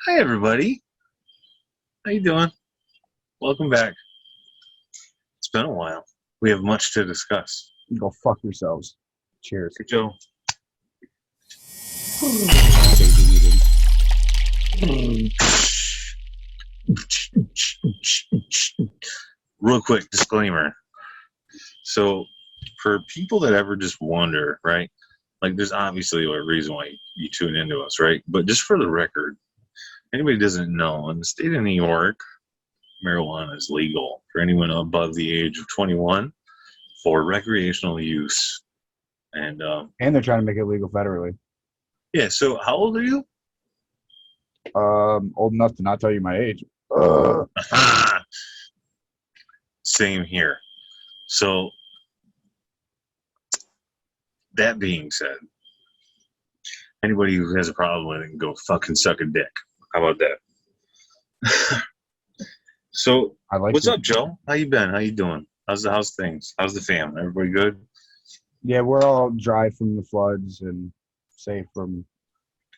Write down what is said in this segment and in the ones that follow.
Hi, everybody. How you doing? Welcome back. It's been a while. We have much to discuss. Go fuck yourselves. Cheers. Hey, Joe. Real quick disclaimer. So, for people that ever just wonder, right? Like, there's obviously a reason why you tune into us, right? But just for the record, anybody doesn't know, in the state of New York, marijuana is legal for anyone above the age of 21 for recreational use. And And they're trying to make it legal federally. yeah, so how old are you? Old enough to not tell you my age. Same here. So, that being said, anybody who has a problem with it can go fucking suck a dick. How about that? So, I like what's it. up, Joe? How you been? How you doing? How's things? How's the fam? Everybody good? Yeah, we're all dry from the floods and safe from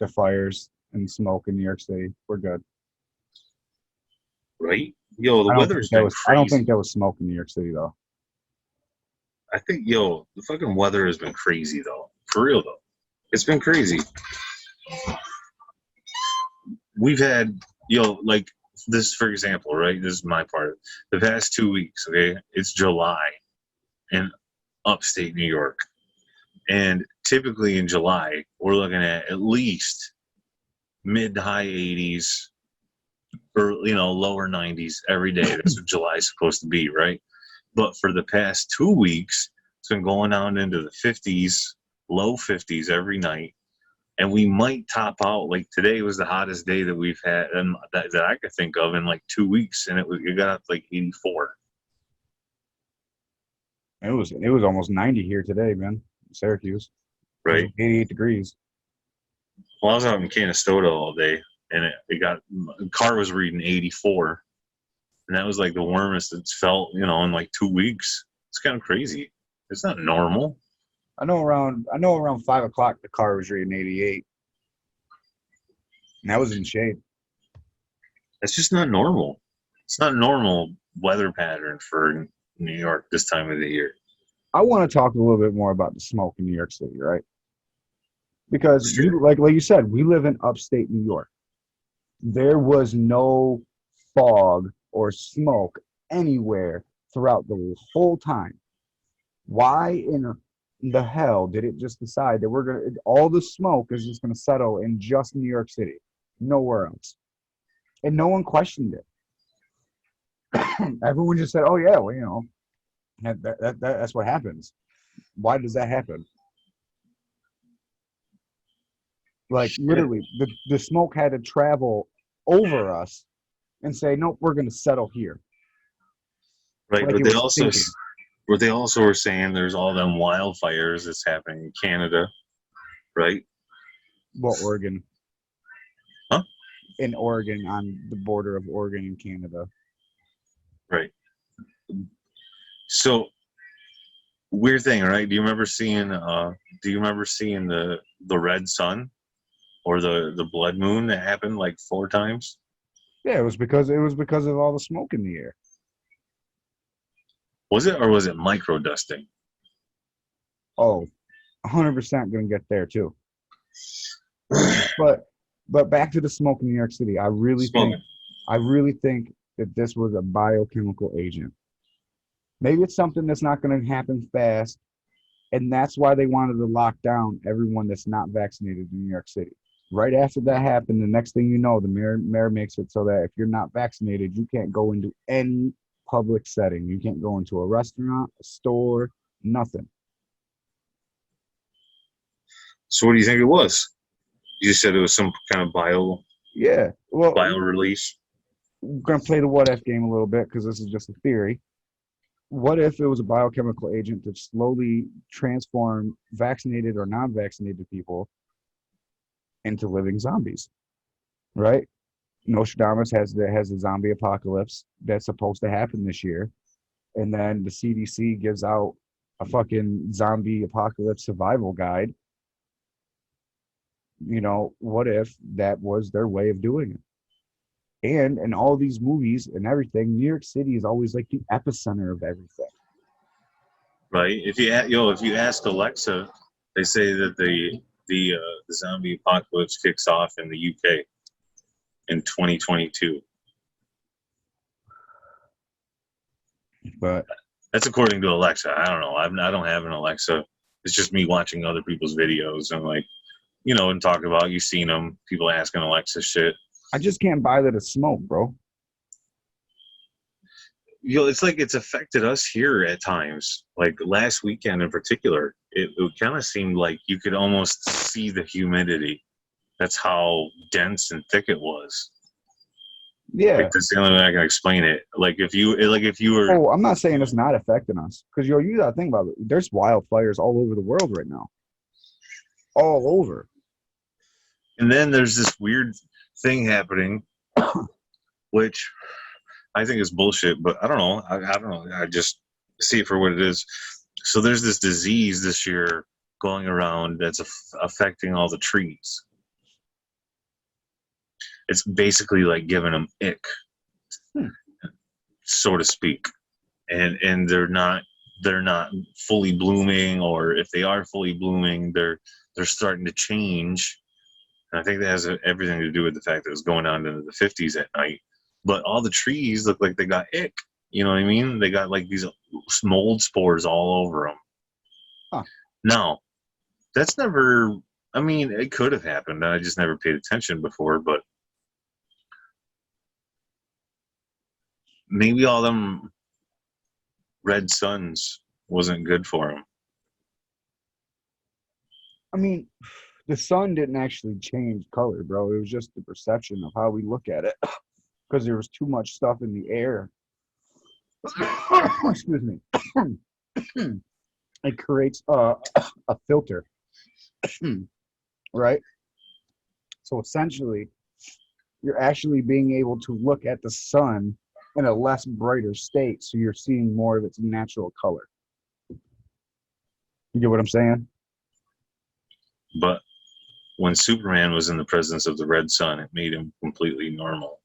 the fires and smoke in New York City. We're good. Right? Yo, the weather's been I don't think crazy. there was smoke in New York City though. I think, the fucking weather has been crazy, though. For real, though. It's been crazy. We've had, like this, for example, right? This is my part. The past 2 weeks, okay? It's July in upstate New York. And typically in July, we're looking at least mid to high 80s or, lower 90s every day. That's what July's supposed to be, right? But for the past 2 weeks, it's been going down into the 50s, low 50s every night. And we might top out, like today was the hottest day that we've had and that I could think of in like 2 weeks, and it got up to like 84. It was almost 90 here today, man. In Syracuse. It was Right? like 88 degrees. Well, I was out in Canastota all day, and the car was reading 84, and that was like the warmest it's felt, in like 2 weeks. It's kind of crazy. It's not normal. I know around 5 o'clock the car was reading 88. And that was in shade. It's just not normal. It's not normal weather pattern for New York this time of the year. I want to talk a little bit more about the smoke in New York City, right? Because we Sure. like you said, we live in upstate New York. There was no fog or smoke anywhere throughout the whole time. Why in the hell did it just decide that all the smoke is just gonna settle in just New York City, nowhere else? And no one questioned it. Everyone just said, "Oh yeah, well, that's what happens." Why does that happen? Like Shit. literally, the smoke had to travel over us and say, "Nope, we're gonna settle here." Right, Like but it was thinking. they also were saying there's all them wildfires that's happening in Canada, right? Well, Oregon, Huh? in Oregon, on the border of Oregon and Canada. Right. So weird thing, right? Do you remember seeing the red sun or the blood moon that happened like 4 times? Yeah, it was because of all the smoke in the air. Was it, or was it micro dusting? Oh, 100% gonna get there too. But but back to the smoke in New York City. Smoking. I really think that this was a biochemical agent. Maybe it's something that's not going to happen fast, and that's why they wanted to lock down everyone that's not vaccinated in New York City. Right after that happened, the next thing you know, the mayor makes it so that if you're not vaccinated, you can't go into any public setting. You can't go into a restaurant, a store, nothing. So what do you think it was? You said it was some kind of Yeah. Well, bio release. we're going to play the what if game a little bit because this is just a theory. What if it was a biochemical agent to slowly transform vaccinated or non-vaccinated people into living zombies, right? Nostradamus has the zombie apocalypse that's supposed to happen this year, and then the CDC gives out a fucking zombie apocalypse survival guide. What if that was their way of doing it? And in all these movies and everything, New York City is always like the epicenter of everything. right? If you ask Alexa, they say that the zombie apocalypse kicks off in the UK in 2022. But That's according to Alexa. I don't know. I don't have an Alexa. It's just me watching other people's videos and like, and talk about you seen them. People asking Alexa shit. I just can't buy that it's smoke, bro. It's like it's affected us here at times. Like last weekend in particular, it kind of seemed like you could almost see the humidity. That's how dense and thick it was. Like Yeah. that's the only way I can explain it. If you were, Oh, I'm not saying it's not affecting us, because you gotta think about it. There's wildfires all over the world right now, all over. and then there's this weird thing happening, which I think is bullshit. But I don't know. I don't know. I just see it for what it is. So there's this disease this year going around that's affecting all the trees. It's basically like giving them ick, Hmm. so to speak, and they're not fully blooming, or if they are fully blooming, they're starting to change. And I think that has everything to do with the fact that it's going on into the 50s at night. But all the trees look like they got ick. You know what I mean? They got like these mold spores all over them. Huh. Now, that's never. I mean, it could have happened. I just never paid attention before, but maybe all them red suns wasn't good for them. I mean, the sun didn't actually change color, bro. It was just the perception of how we look at it, because there was too much stuff in the air. Excuse me. It creates a filter, right? So essentially, you're actually being able to look at the sun in a less brighter state, so you're seeing more of its natural color. You get what I'm saying? But when Superman was in the presence of the red sun, it made him completely normal,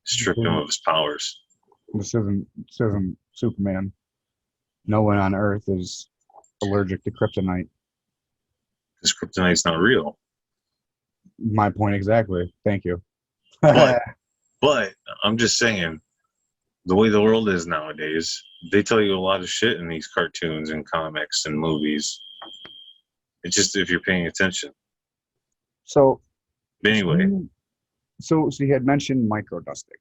stripped him of his powers. This isn't Superman. No one on Earth is allergic to kryptonite. Because kryptonite's not real. My point exactly. Thank you. But but I'm just saying, the way the world is nowadays, they tell you a lot of shit in these cartoons and comics and movies. It's just if you're paying attention. So, But anyway, so you had mentioned microdusting.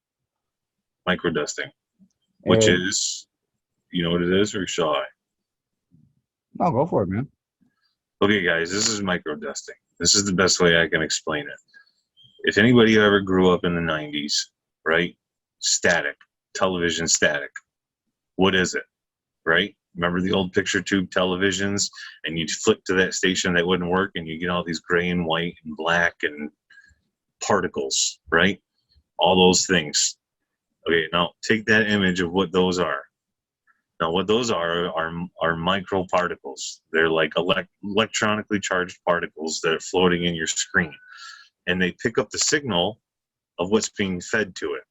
microdusting, which And is, you know what it is, or shall I? no, go for it, man. Okay, guys, this is microdusting. This is the best way I can explain it. If anybody ever grew up in the 90s, right? Static, television static. What is it, right? Remember the old picture tube televisions, and you'd flick to that station that wouldn't work, and you get all these gray and white and black and particles, right? All those things. Okay, now take that image of what those are. Now, what those are microparticles. They're like electronically charged particles that are floating in your screen, and they pick up the signal of what's being fed to it,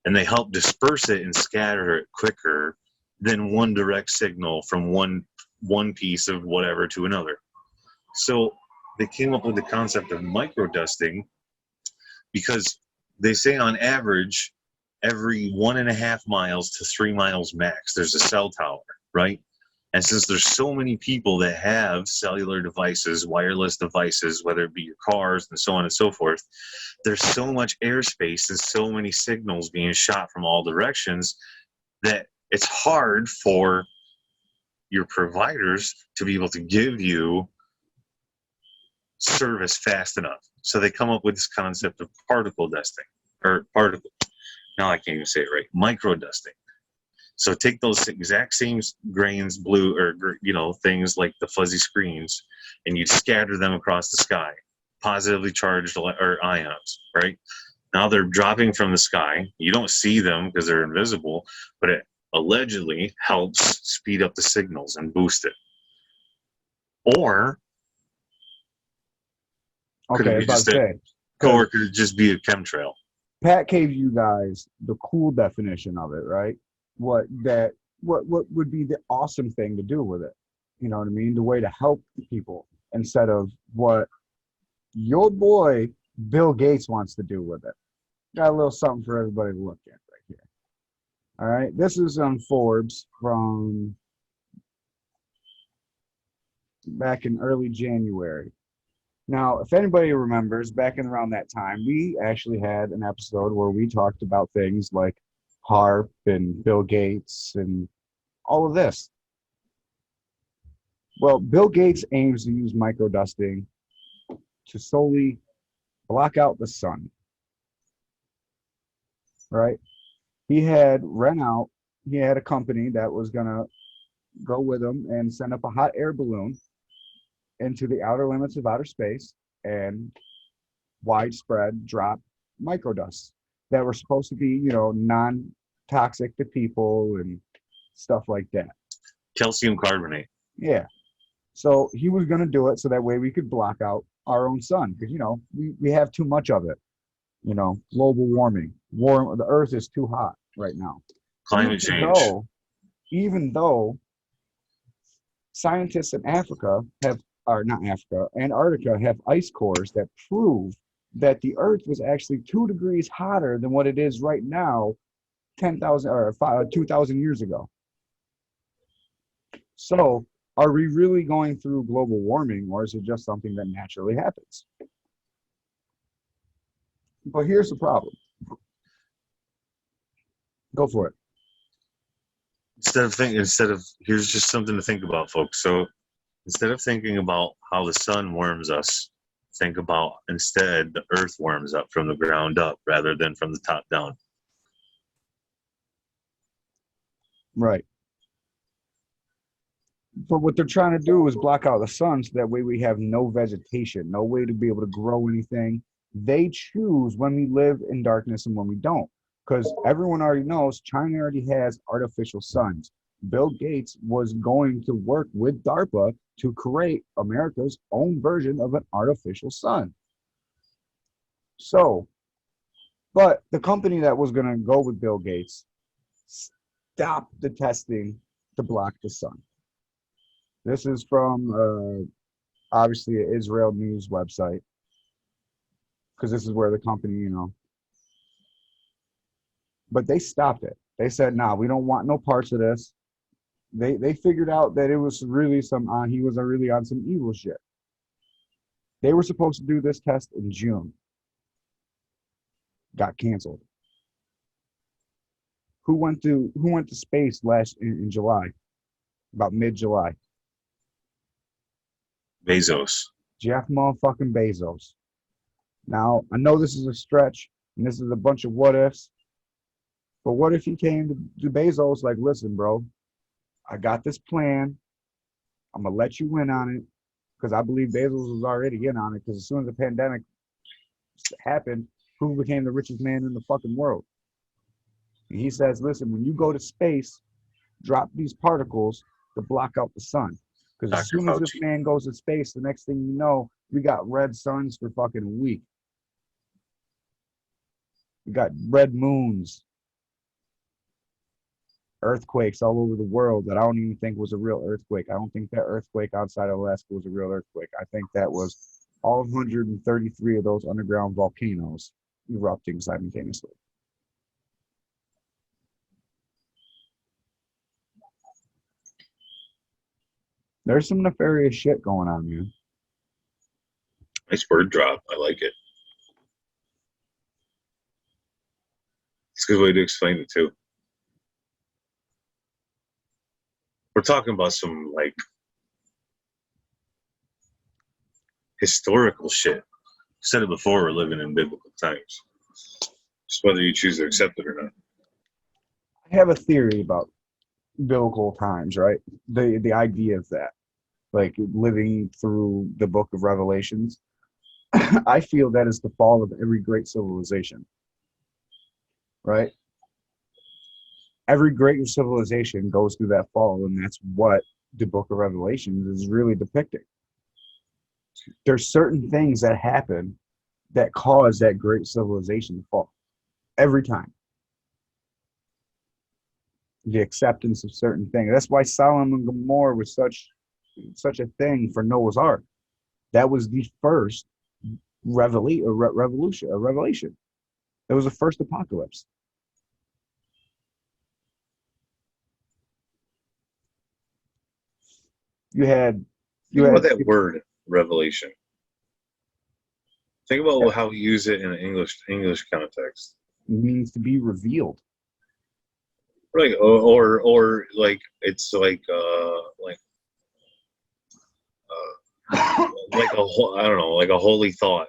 and they help disperse it and scatter it quicker than one direct signal from one piece of whatever to another. So they came up with the concept of microdusting because they say on average every 1.5 miles to 3 miles max there's a cell tower, right? And since there's so many people that have cellular devices, wireless devices, whether it be your cars and so on and so forth, there's so much airspace and so many signals being shot from all directions that it's hard for your providers to be able to give you service fast enough. So they come up with this concept of particle dusting, or particle. Now I can't even say it right. Micro dusting. So take those exact same grains, blue, or things like the fuzzy screens, and you scatter them across the sky, positively charged or ions, right? Now they're dropping from the sky. You don't see them because they're invisible, but it allegedly helps speed up the signals and boost it. Or could Okay, I it was be about just to a, say, or because could it just be a chemtrail? Pat gave you guys the cool definition of it, right? What would be the awesome thing to do with it? You know what I mean? The way to help people instead of what your boy Bill Gates wants to do with it. Got a little something for everybody to look at right here. All right, this is on Forbes from back in early January. Now, if anybody remembers, back in around that time, we actually had an episode where we talked about things like HARP and Bill Gates and all of this. Well, Bill Gates aims to use microdusting to solely block out the sun, right? He had rent out, he had a company that was going to go with him and send up a hot air balloon into the outer limits of outer space and widespread drop microdusts that were supposed to be, non-toxic to people and stuff like that. Calcium carbonate. Yeah. So he was going to do it so that way we could block out our own sun because, we have too much of it. Global warming. The earth is too hot right now. Climate change. Even though scientists in Africa Antarctica have ice cores that prove that the earth was actually 2 degrees hotter than what it is right now 10,000 or 2,000 years ago. So are we really going through global warming, or is it just something that naturally happens? But here's the problem. Go for it. Here's just something to think about, folks. So instead of thinking about how the sun warms us, think about instead the earth warms up from the ground up rather than from the top down. Right. But what they're trying to do is block out the sun so that way we have no vegetation, no way to be able to grow anything. They choose when we live in darkness and when we don't. Because everyone already knows China already has artificial suns. Bill Gates was going to work with DARPA to create America's own version of an artificial sun. So, but the company that was going to go with Bill Gates stopped the testing to block the sun. This is from obviously an Israel news website because this is where the company, but they stopped it. They said, "Nah, we don't want no parts of this." They figured out that it was really he was really on some evil shit. They were supposed to do this test in June. Got canceled. Who went to space in July? About mid-July. Bezos. Jeff motherfucking Bezos. Now, I know this is a stretch, and this is a bunch of what ifs, but what if he came to Bezos like, listen, bro, I got this plan. I'm going to let you in on it, because I believe Bezos was already in on it, because as soon as the pandemic happened, who became the richest man in the fucking world? And he says, listen, when you go to space, drop these particles to block out the sun. Because as soon as this man goes to space, the next thing you know, we got red suns for fucking a week. We got red moons. Earthquakes all over the world that I don't even think was a real earthquake. I don't think that earthquake outside of Alaska was a real earthquake. I think that was all 133 of those underground volcanoes erupting simultaneously. There's some nefarious shit going on, man. Nice word drop. I like it. It's a good way to explain it, too. We're talking about some, historical shit. I said it before, we're living in biblical times. Just whether you choose to accept it or not. I have a theory about biblical times, right? The idea of that, like living through the book of Revelations. I feel that is the fall of every great civilization, right? Every great civilization goes through that fall, and that's what the book of Revelations is really depicting. There's certain things that happen that cause that great civilization to fall. every time. The acceptance of certain things. That's why Sodom and Gomorrah was such a thing for Noah's Ark. That was the first revelation. It was the first apocalypse. You had Think about that word, revelation. Think about how we use it in an English context. It means to be revealed. Right, or like it's like like a I don't know, like a holy thought,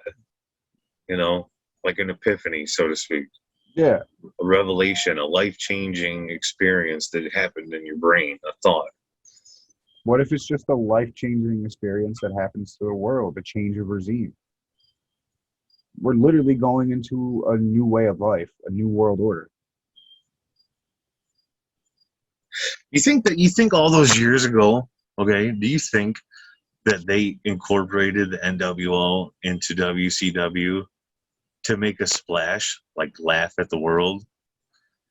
like an epiphany, so to speak. Yeah. A revelation, a life-changing experience that happened in your brain, a thought. What if it's just a life-changing experience that happens to the world, a change of regime? We're literally going into a new way of life, a new world order. You think all those years ago, okay, do you think that they incorporated the NWO into WCW to make a splash, like laugh at the world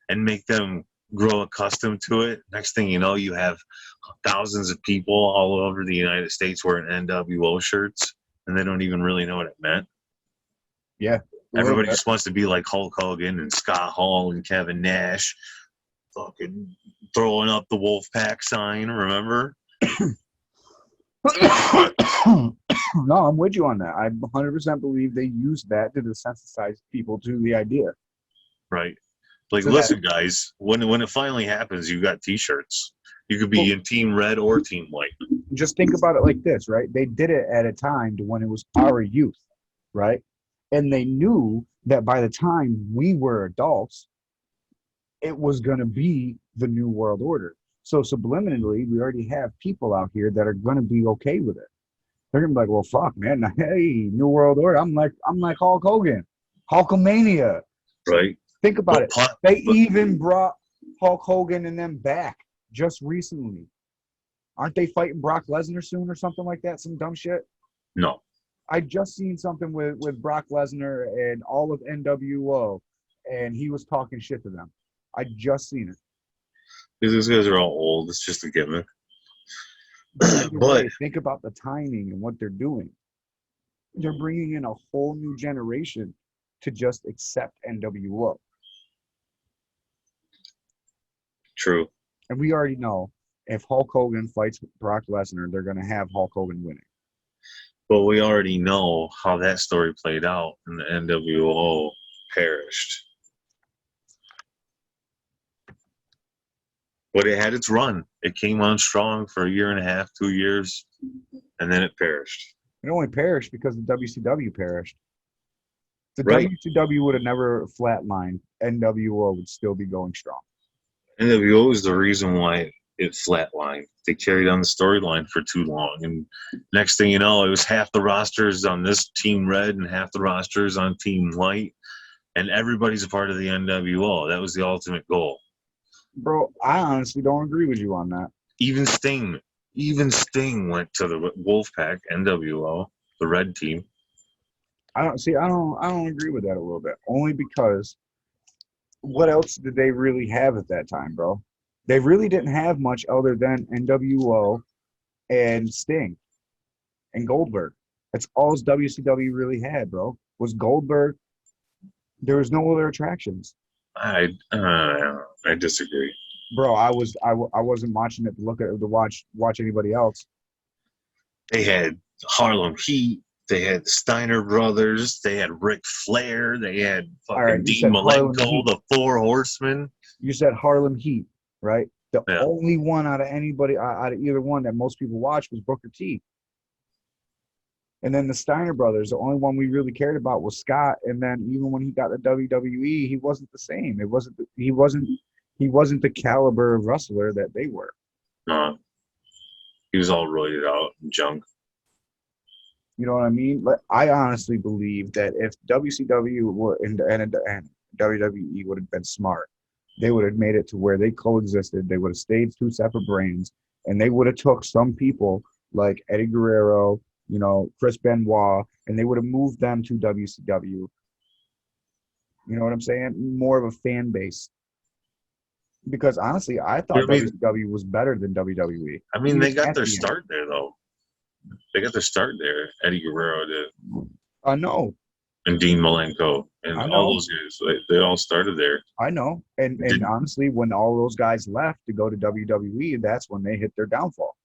and make them grow accustomed to it? Next thing you know, you have thousands of people all over the United States wearing NWO shirts, and they don't even really know what it meant. Yeah. Everybody just wants to be like Hulk Hogan and Scott Hall and Kevin Nash, fucking throwing up the Wolfpack sign, remember? No, I'm with you on that. I 100% believe they used that to desensitize people to the idea. Right. Like, so listen, guys, when it finally happens, you got T-shirts. You could be in Team Red or Team White. Just think about it like this, right? They did it at a time to when it was our youth, right? And they knew that by the time we were adults, it was going to be the new world order. So subliminally, we already have people out here that are going to be okay with it. They're going to be like, well, fuck, man. Hey, new world order. I'm like Hulk Hogan, Hulkamania. Right. Think about it. They even brought Hulk Hogan and them back just recently. Aren't they fighting Brock Lesnar soon or something like that? Some dumb shit? No. I just seen something with Brock Lesnar and all of NWO, and he was talking shit to them. I just seen it. These guys are all old. It's just a gimmick. But think about the timing and what they're doing. They're bringing in a whole new generation to just accept NWO. True. And we already know if Hulk Hogan fights Brock Lesnar, they're going to have Hulk Hogan winning. But we already know how that story played out, and the NWO perished. But it had its run. It came on strong for a year and a half, 2 years, and then it perished. It only perished because the WCW perished. The WCW would have never flatlined. NWO would still be going strong. NWO is the reason why it flatlined. They carried on the storyline for too long. And next thing you know, it was half the rosters on this Team Red and half the rosters on Team White. And everybody's a part of the NWO. That was the ultimate goal. Bro, I honestly don't agree with you on that. Even Sting went to the Wolfpack, NWO, the red team. I don't agree with that a little bit. Only because what else did they really have at that time, bro? They really didn't have much other than NWO and Sting and Goldberg. That's all WCW really had, bro. Was Goldberg. There was no other attractions. I disagree, bro. I wasn't watching it to watch anybody else. They had Harlem Heat. They had the Steiner Brothers. They had Ric Flair. They had fucking Dean Malenko, the Four Horsemen. You said Harlem Heat, right? The only one out of either one that most people watched was Booker T. And then the Steiner Brothers, the only one we really cared about was Scott. And then even when he got to WWE, he wasn't the same. He wasn't the caliber of wrestler that they were. No, he was all roided out and junk. You know what I mean? I honestly believe that if WCW and WWE would have been smart, they would have made it to where they coexisted. They would have stayed two separate brands, and they would have took some people like Eddie Guerrero, Chris Benoit, and they would have moved them to WCW. You know what I'm saying? More of a fan base. Because honestly, I You know thought what I mean? WCW was better than WWE. I mean, Even they got at their the end. start there though. They got their start there. Eddie Guerrero did, I know, and Dean Malenko, and I all know, those guys. They all started there. I know. And Didn't honestly, when all those guys left to go to WWE, that's when they hit their downfall.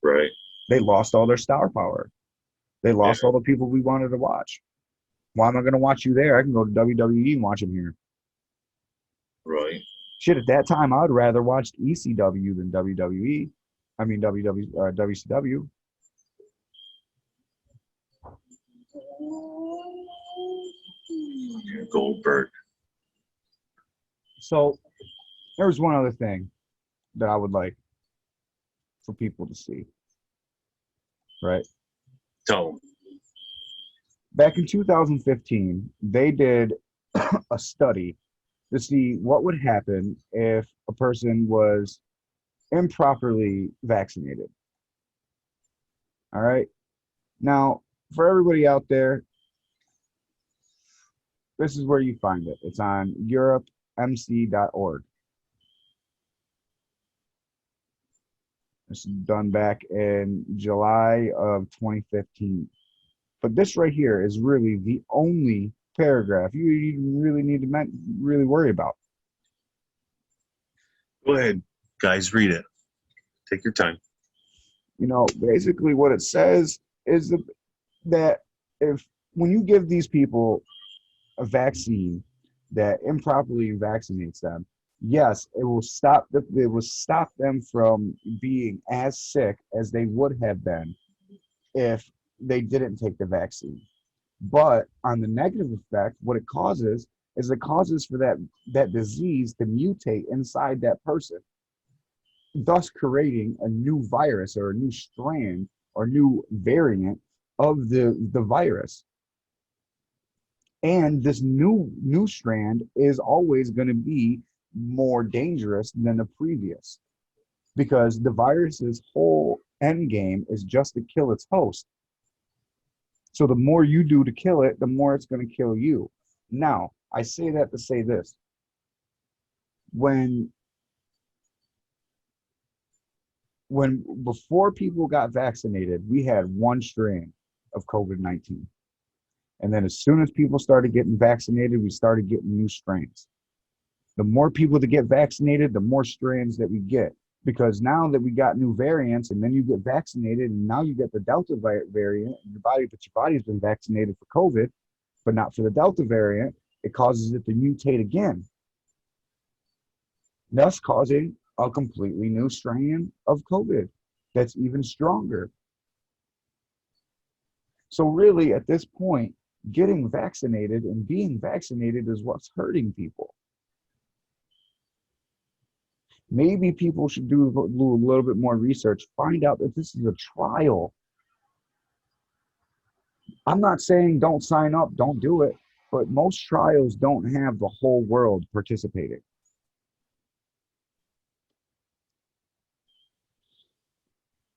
right? They lost all their star power. They Yeah, lost all the people we wanted to watch. Why am I going to watch you there? I can go to WWE and watch them here. right. Shit, at that time, I would rather watch ECW than WWE. I mean, WCW. Yeah, Goldberg. So there was one other thing that I would like for people to see, right? Tell them. Back in 2015, they did a study to see what would happen if a person was improperly vaccinated. All right. Now, for everybody out there, this is where you find it. It's on europemc.org. It's done back in July of 2015. But this right here is really the only paragraph you really need to really worry about. Go ahead, guys. Read it. Take your time. You know, basically what it says is that if when you give these people a vaccine that improperly vaccinates them, yes, it will stop them from being as sick as they would have been if they didn't take the vaccine. But on the negative effect, what it causes is it causes for that disease to mutate inside that person, thus creating a new virus or a new strand or new variant of the virus. And this new strand is always going to be more dangerous than the previous because the virus's whole end game is just to kill its host. So the more you do to kill it, the more it's going to kill you. Now, I say that to say this. When before people got vaccinated, we had one strain of COVID-19. And then as soon as people started getting vaccinated, we started getting new strains. The more people that get vaccinated, the more strains that we get. Because now that we got new variants and then you get vaccinated and now you get the Delta variant, but your body's been vaccinated for COVID, but not for the Delta variant, it causes it to mutate again, thus causing a completely new strain of COVID that's even stronger. So really, at this point, getting vaccinated and being vaccinated is what's hurting people. Maybe people should do a little bit more research, find out that this is a trial. I'm not saying don't sign up, don't do it, but most trials don't have the whole world participating.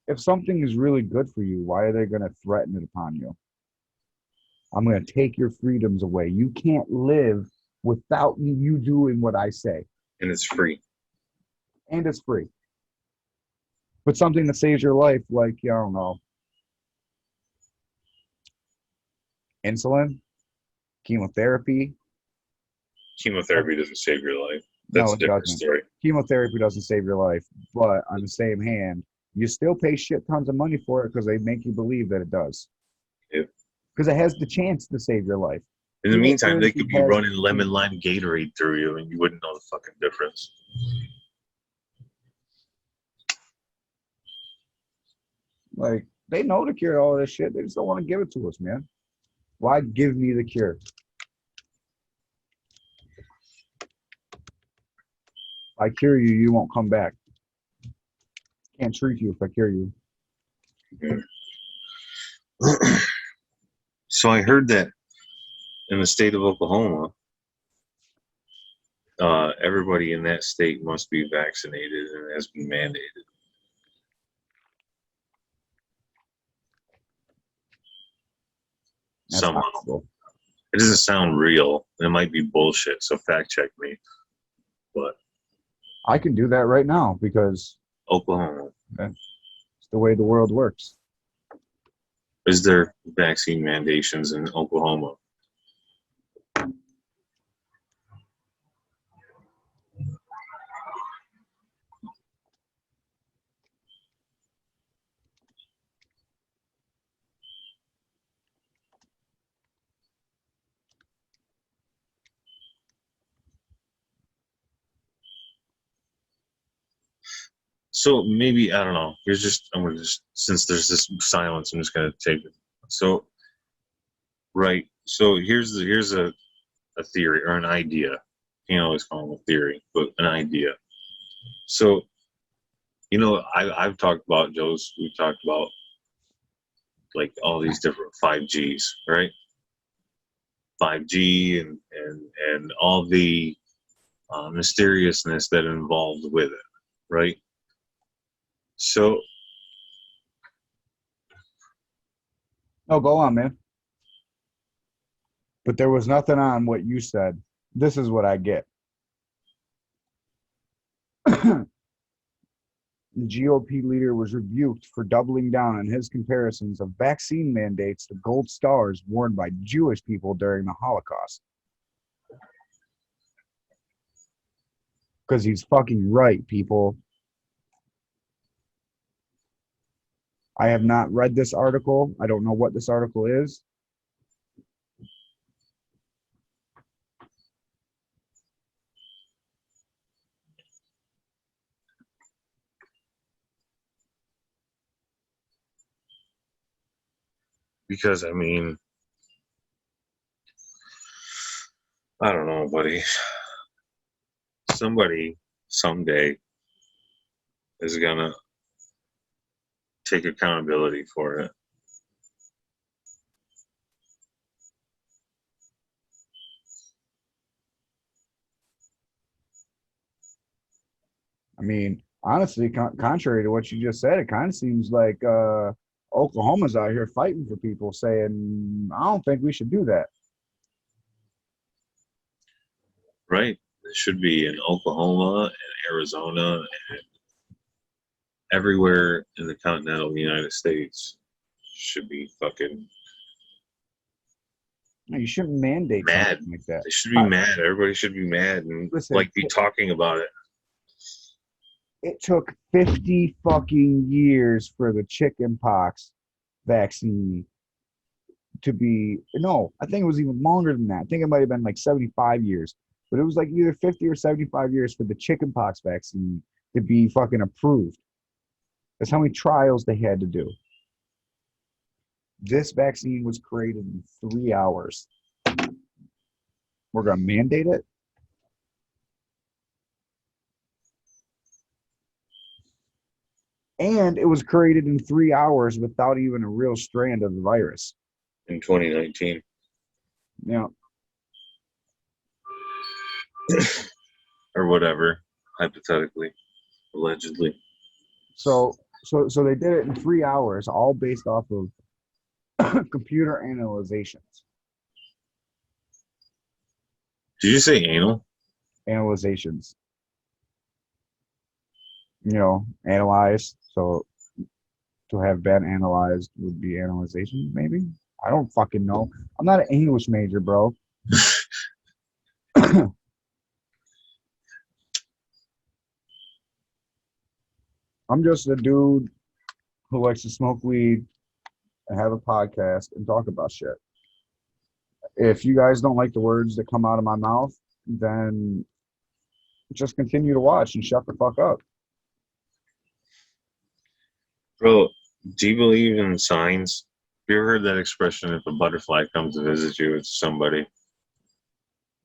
If something is really good for you, why are they going to threaten it upon you? I'm going to take your freedoms away. You can't live without you doing what I say. And it's free. And it's free. But something that saves your life, like, I don't know, insulin, chemotherapy. Chemotherapy doesn't save your life. No, That's a it different doesn't. story. Chemotherapy doesn't save your life. But on the same hand, you still pay shit tons of money for it because they make you believe that it does. Yep. Because it has the chance to save your life. In the meantime, they could be running lemon lime Gatorade through you and you wouldn't know the fucking difference. Like, they know to cure all this shit. They just don't want to give it to us, man. Why give me the cure? If I cure you, you won't come back. Can't treat you if I cure you. Yeah. So I heard that in the state of Oklahoma, everybody in that state must be vaccinated and it has been mandated. That's Somehow. possible. It doesn't sound real. It might be bullshit. So fact check me. But I can do that right now because Oklahoma, that's the way the world works. is there vaccine mandations in Oklahoma? So maybe I don't know. I'm gonna just since there's this silence, I'm just gonna take it. So right. So here's a theory or an idea. You can't always call them a theory, but an idea. So I've talked about Joe's. We've talked about like all these different 5Gs, right? 5G and all the mysteriousness that involved with it, right? So No, go on, man. But there was nothing on what you said. This is what I get. The GOP leader was rebuked for doubling down on his comparisons of vaccine mandates to gold stars worn by Jewish people during the Holocaust. Because he's fucking right, people. I have not read this article. I don't know what this article is. because I don't know, buddy. Somebody someday is gonna take accountability for it. I mean, honestly, contrary to what you just said, it kind of seems like Oklahoma's out here fighting for people, saying, "I don't think we should do that." Right? It should be in Oklahoma and Arizona and everywhere in the continental United States should be fucking No, you shouldn't mandate mad. something like that. They should be mad. Everybody should be mad and Listen, like be talking about it. it took 50 fucking years for the chicken pox vaccine to be, no, I think it was even longer than that. I think it might have been like 75 years, but it was like either 50 or 75 years for the chicken pox vaccine to be fucking approved. That's how many trials they had to do. This vaccine was created in 3 hours. We're going to mandate it. And it was created in 3 hours without even a real strand of the virus. In 2019. Yeah. Or whatever, hypothetically, allegedly. So they did it in 3 hours, all based off of computer analyzations. Did you say anal? Analyzations. Analyze. So to have been analyzed would be analyzation, maybe? I don't fucking know. I'm not an English major, bro. I'm just a dude who likes to smoke weed and have a podcast and talk about shit. If you guys don't like the words that come out of my mouth, then just continue to watch and shut the fuck up. Bro, do you believe in signs? Have you ever heard that expression, if a butterfly comes to visit you, it's somebody?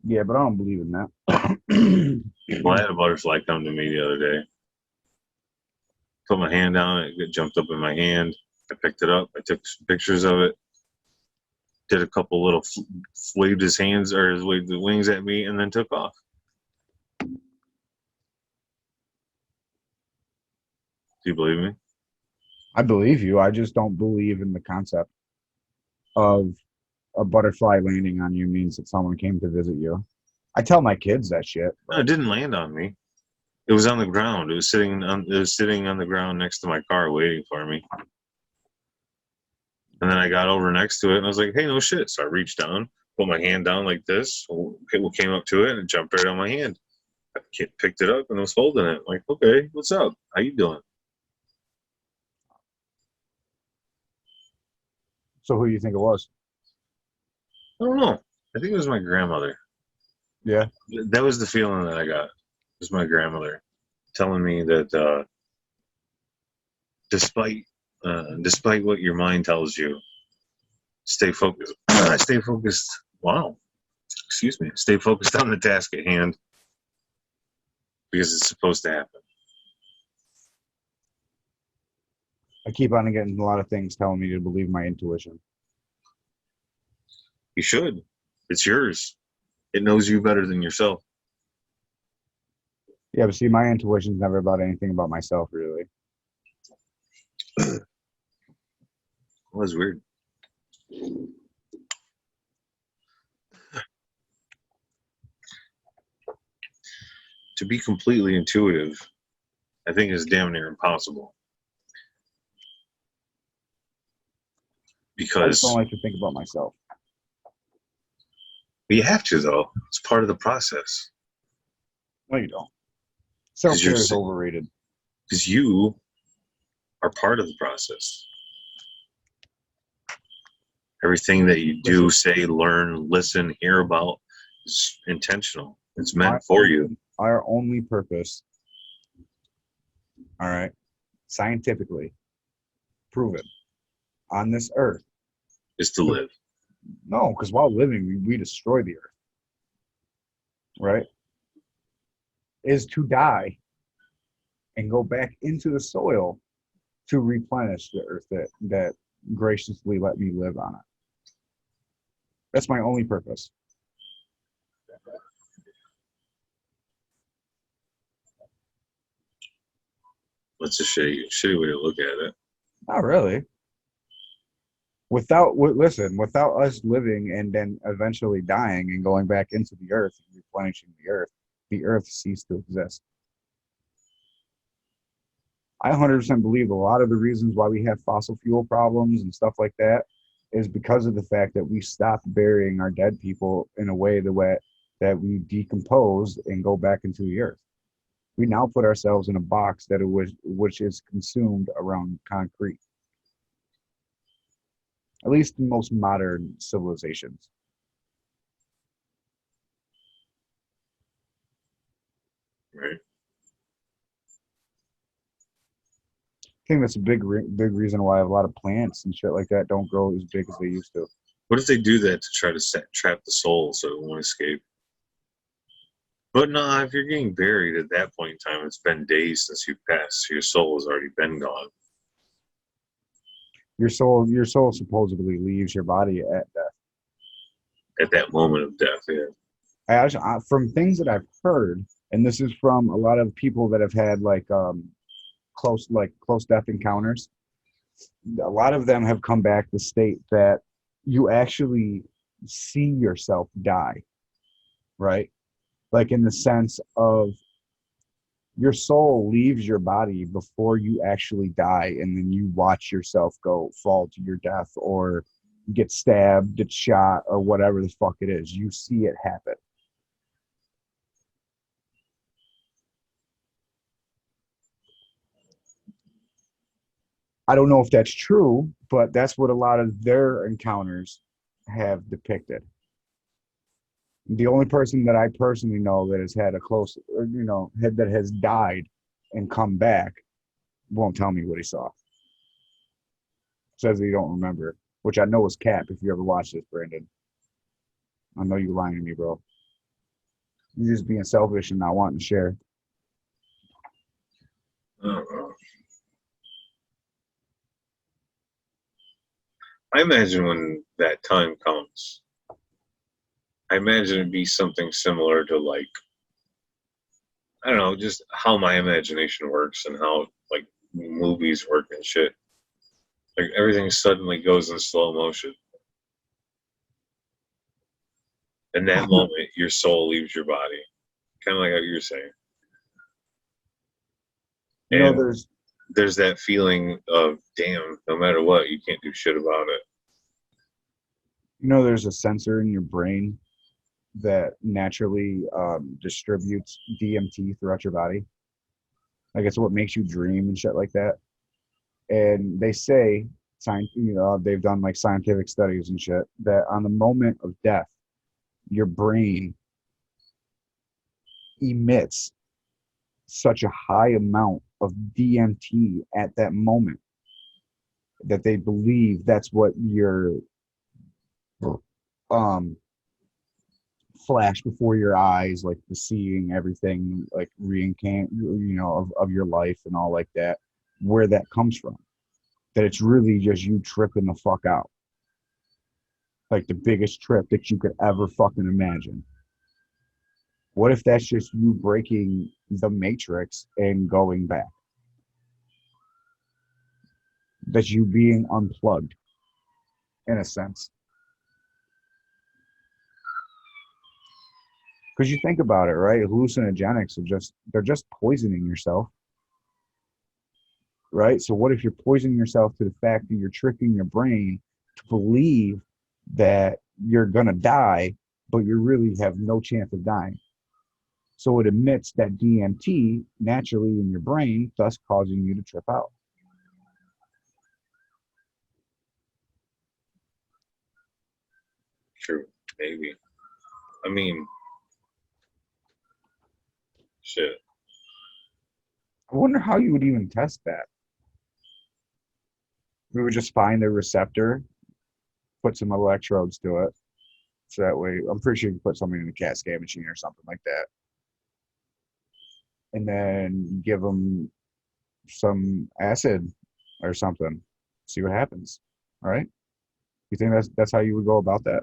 Yeah, but I don't believe in that. Well, I had a butterfly come to me the other day. Put my hand down, it jumped up in my hand. I picked it up. I took some pictures of it. Did a couple little waved his hands or waved the wings at me, and then took off. Do you believe me? I believe you. I just don't believe in the concept of a butterfly landing on you means that someone came to visit you. I tell my kids that shit. No, it didn't land on me. It was on the ground. It was sitting on the ground next to my car waiting for me. And then I got over next to it and I was like, hey, no shit. So I reached down, put my hand down like this, people came up to it and it jumped right on my hand. I picked it up and was holding it. Like, okay, what's up? How you doing? So who do you think it was? I don't know. I think it was my grandmother. Yeah. That was the feeling that I got. It was my grandmother telling me that despite what your mind tells you, stay focused. Stay focused. Wow. Excuse me. Stay focused on the task at hand because it's supposed to happen. I keep on getting a lot of things telling me to believe my intuition. You should. It's yours. It knows you better than yourself. Yeah, but see, my intuition's never about anything about myself, really. Well, that's weird. To be completely intuitive, I think is damn near impossible. I just Because don't like to think about myself. you have to, though. It's part of the process. No, you don't. Self-care is si- overrated. Because you are part of the process. Everything that you do, say, learn, listen, hear about is intentional. It's meant for you. Our only purpose, all right, scientifically proven on this earth Is to live. No, because while living, we destroy the earth, right? Is to die and go back into the soil to replenish the earth that graciously let me live on it. That's my only purpose. That's a shitty way to look at it. Not really. Without us living and then eventually dying and going back into the earth and replenishing the earth ceased to exist. I 100% believe a lot of the reasons why we have fossil fuel problems and stuff like that is because of the fact that we stopped burying our dead people in a way that we decompose and go back into the earth. We now put ourselves in a box which is consumed around concrete. At least in most modern civilizations. Right. I think that's a big reason why a lot of plants and shit like that don't grow as big as they used to. What if they do that to try to trap the soul so it won't escape? But no, if you're getting buried at that point in time, it's been days since you passed. So your soul has already been gone. Your soul supposedly leaves your body at death. At that moment of death, yeah. From things that I've heard, and this is from a lot of people that have had close death encounters. A lot of them have come back to state that you actually see yourself die, right? Like in the sense of your soul leaves your body before you actually die, and then you watch yourself fall to your death or get stabbed, get shot, or whatever the fuck it is. You see it happen. I don't know if that's true, but that's what a lot of their encounters have depicted. The only person that I personally know that has had that has died and come back won't tell me what he saw. Says he don't remember, which I know is cap if you ever watch this, Brandon. I know you lying to me, bro. You're just being selfish and not wanting to share. I imagine when that time comes, I imagine it'd be something similar to like, I don't know, just how my imagination works and how like movies work and shit. Like everything suddenly goes in slow motion. In that moment, your soul leaves your body, kind of like how you're saying. You know, And there's that feeling of, damn, no matter what, you can't do shit about it. there's a sensor in your brain that naturally distributes DMT throughout your body. Like it's what makes you dream and shit like that. And they say, they've done like scientific studies and shit that on the moment of death, your brain emits such a high amount of DMT at that moment that they believe that's what your um flash before your eyes, like the seeing everything, like of your life and all like that, where that comes from. That it's really just you tripping the fuck out. Like the biggest trip that you could ever fucking imagine. What if that's just you breaking the matrix and going back? That's you being unplugged, in a sense. Because you think about it, right? Hallucinogenics they're just poisoning yourself, right? So what if you're poisoning yourself to the fact that you're tricking your brain to believe that you're gonna die, but you really have no chance of dying? So it emits that DMT naturally in your brain, thus causing you to trip out. True, maybe. I mean, shit. I wonder how you would even test that. We would just find a receptor, put some electrodes to it. So that way, I'm pretty sure you can put something in a CAT scan machine or something like that. And then give them some acid or something. See what happens. All right? You think that's how you would go about that?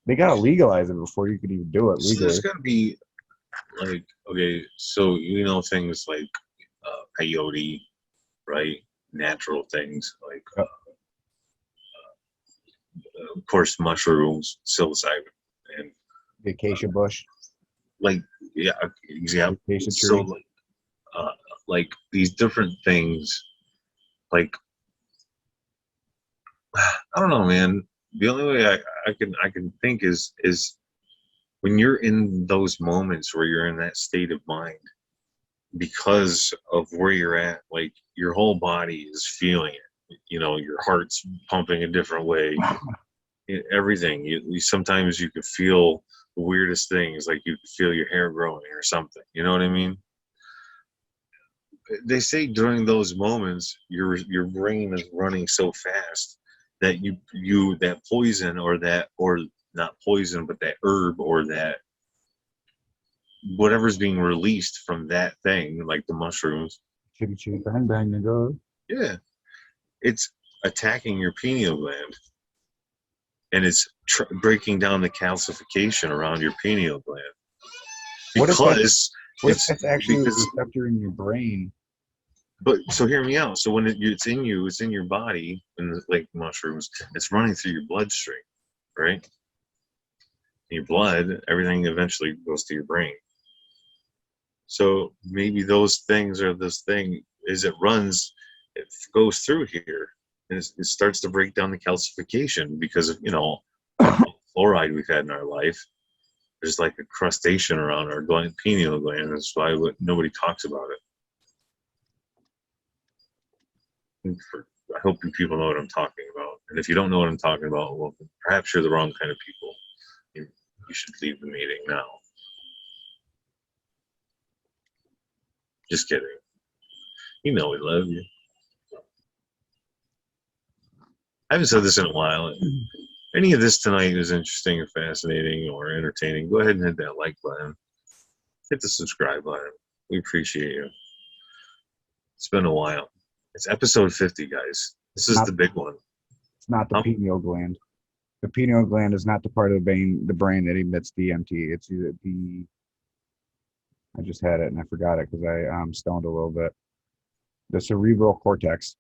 They gotta legalize it before you could even do it So there's legally. got to be, like, okay, so things like peyote, right? Natural things like, Yep. of course, mushrooms, psilocybin, and The acacia bush, like, yeah, yeah. the acacia So tree. uh, like these different things, like, I don't know, man. The only way I can think is when you're in those moments where you're in that state of mind because of where you're at, like your whole body is feeling it. Your heart's pumping a different way. Everything. Sometimes you could feel the weirdest things, like you could feel your hair growing or something. You know what I mean? They say during those moments, your brain is running so fast that that poison or not poison, but that herb or that whatever's being released from that thing, like the mushrooms, Chitty chitty bang bang nigga. yeah, it's attacking your pineal gland, and it's breaking down the calcification around your pineal gland What if that's because what if it's that's actually a because receptor in your brain? but so hear me out. So when it's in you, it's in your body, and like mushrooms, it's running through your bloodstream, right? Your blood, everything eventually goes to your brain. So maybe those things are this thing as it goes through here, and it starts to break down the calcification because of fluoride we've had in our life. There's like a crustation around our pineal gland. That's why nobody talks about it. I hope people know what I'm talking about. And if you don't know what I'm talking about, well, perhaps you're the wrong kind of people. You should leave the meeting now. Just kidding. We love you. I haven't said this in a while. Any of this tonight is interesting or fascinating or entertaining, go ahead and hit that like button. Hit the subscribe button. We appreciate you. It's been a while. It's episode 50, guys. This is Not the big one. it's not the pineal gland. The pineal gland is not the part of the brain that emits DMT. It's either I just had it and I forgot it because I stoned a little bit. The cerebral cortex.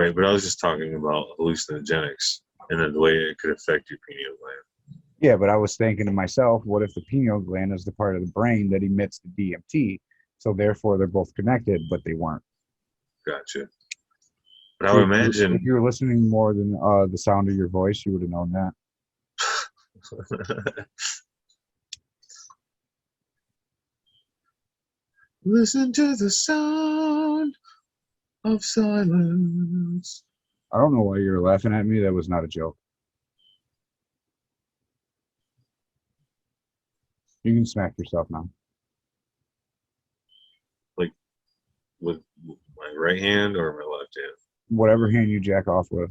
Right, but I was just talking about hallucinogenics and then the way it could affect your pineal gland. Yeah, but I was thinking to myself, what if the pineal gland is the part of the brain that emits the DMT? So therefore, they're both connected, but they weren't. Gotcha. But I See, would if imagine you were listening more than the sound of your voice, you would have known that. listen to the sound of silence. I don't know why you were laughing at me. That was not a joke. You can smack yourself now. Like with my right hand or my left hand? Whatever hand you jack off with.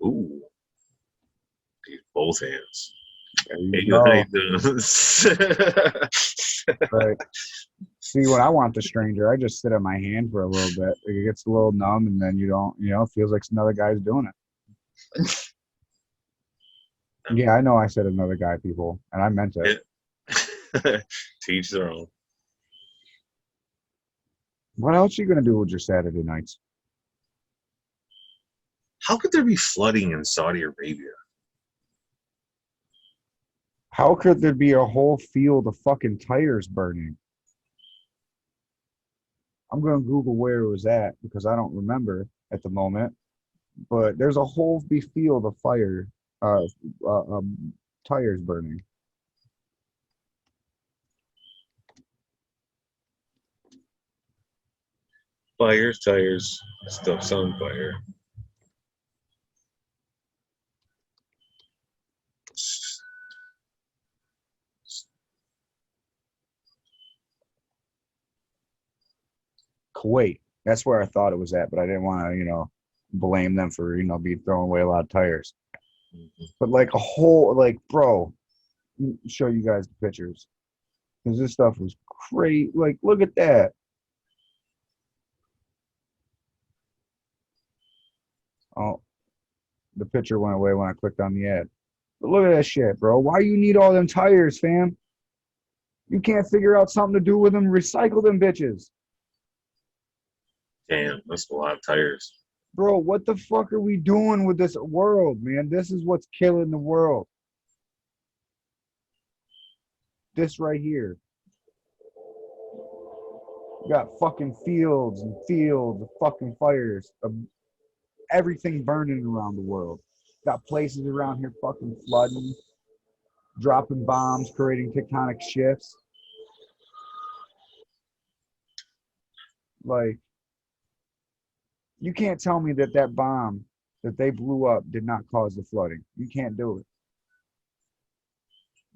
Ooh. Use both hands. There Hey, you go. how you doing? Right. See, when I want the stranger, I just sit on my hand for a little bit. It gets a little numb, and then you don't, it feels like another guy's doing it. Yeah, I know I said another guy, people, and I meant it. Teach their own. What else are you going to do with your Saturday nights? How could there be flooding in Saudi Arabia? How could there be a whole field of fucking tires burning? I'm going to Google where it was at because I don't remember at the moment. But there's a whole field of uh, tires burning. Fires, tires, stuff's on fire. Kuwait. That's where I thought it was at, but I didn't want to, blame them for, be throwing away a lot of tires. But like a whole, like, bro, show you guys the pictures because this stuff was crazy. Like, look at that. Oh, the picture went away when I clicked on the ad. But look at that shit, bro. Why you need all them tires, fam? You can't figure out something to do with them. Recycle them bitches. Damn, that's a lot of tires. Bro, what the fuck are we doing with this world, man? This is what's killing the world. This right here. You got fucking fields and fields of fucking fires of everything burning around the world. Got places around here fucking flooding, dropping bombs, creating tectonic shifts. Like, you can't tell me that that bomb that they blew up did not cause the flooding. You can't do it.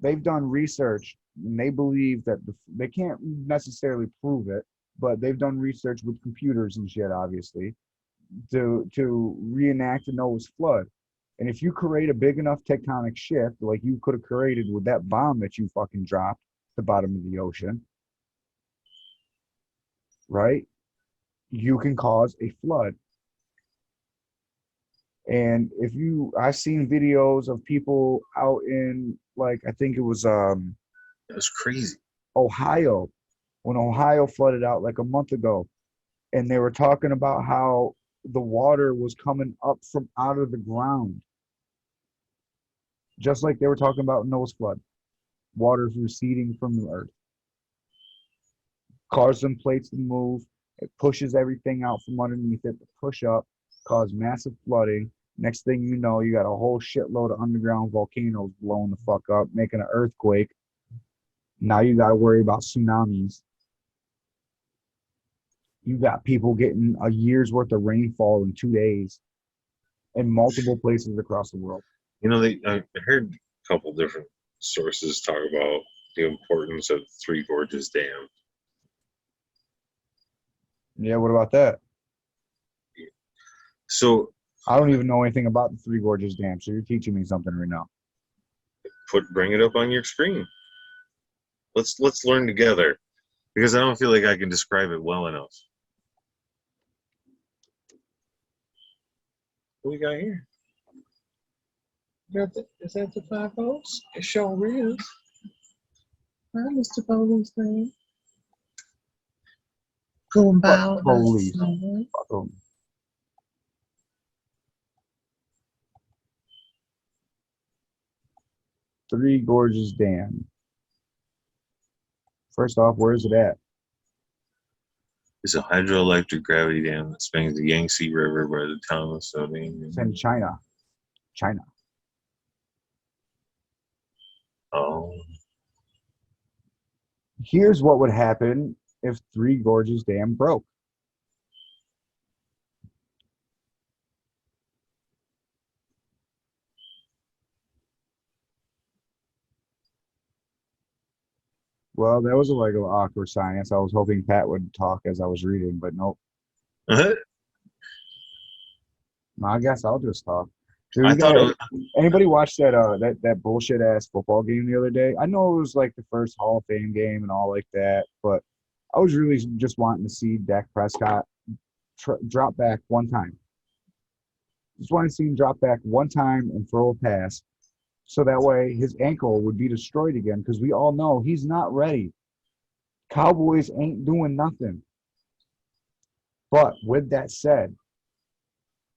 They've done research and they believe that they can't necessarily prove it, but they've done research with computers and shit, obviously, to reenact a Noah's flood. And if you create a big enough tectonic shift, like you could have created with that bomb that you fucking dropped at the bottom of the ocean, right? You can cause a flood. And if I've seen videos of people out in, like, I think it was That's crazy. Ohio, when Ohio flooded out like a month ago, and they were talking about how the water was coming up from out of the ground, just like they were talking about Noah's flood. Water's receding from the earth, cause some plates to move. It pushes everything out from underneath it to push up, cause massive flooding. Next thing you know, you got a whole shitload of underground volcanoes blowing the fuck up, making an earthquake. Now you got to worry about tsunamis. You got people getting a year's worth of rainfall in 2 days in multiple places across the world. You know, I heard a couple different sources talk about the importance of Three Gorges Dam. Yeah, what about that? So I don't even know anything about the Three Gorges Dam, so you're teaching me something right now. bring it up on your screen. Let's learn together, because I don't feel like I can describe it well enough. What we got here? Is that the 5 volts? It sure is. Hi, Mr. Police Man. Going Fuck about police. Fuck 'em. Three Gorges Dam. First off, where is it at? It's a hydroelectric gravity dam that spans the Yangtze River by the town of It's in Sabine. China. China. Oh, Here's what would happen if Three Gorges Dam broke. Well, that was like a little awkward silence. I was hoping Pat would talk as I was reading, but nope. I No, I guess I'll just talk. Dude, thought it was. anybody watch that bullshit ass football game the other day? I know it was like the first Hall of Fame game and all like that, but I was really just wanting to see Dak Prescott drop back one time. Just wanted to see him drop back one time and throw a pass, so that way his ankle would be destroyed again. Because we all know he's not ready. Cowboys ain't doing nothing. But with that said,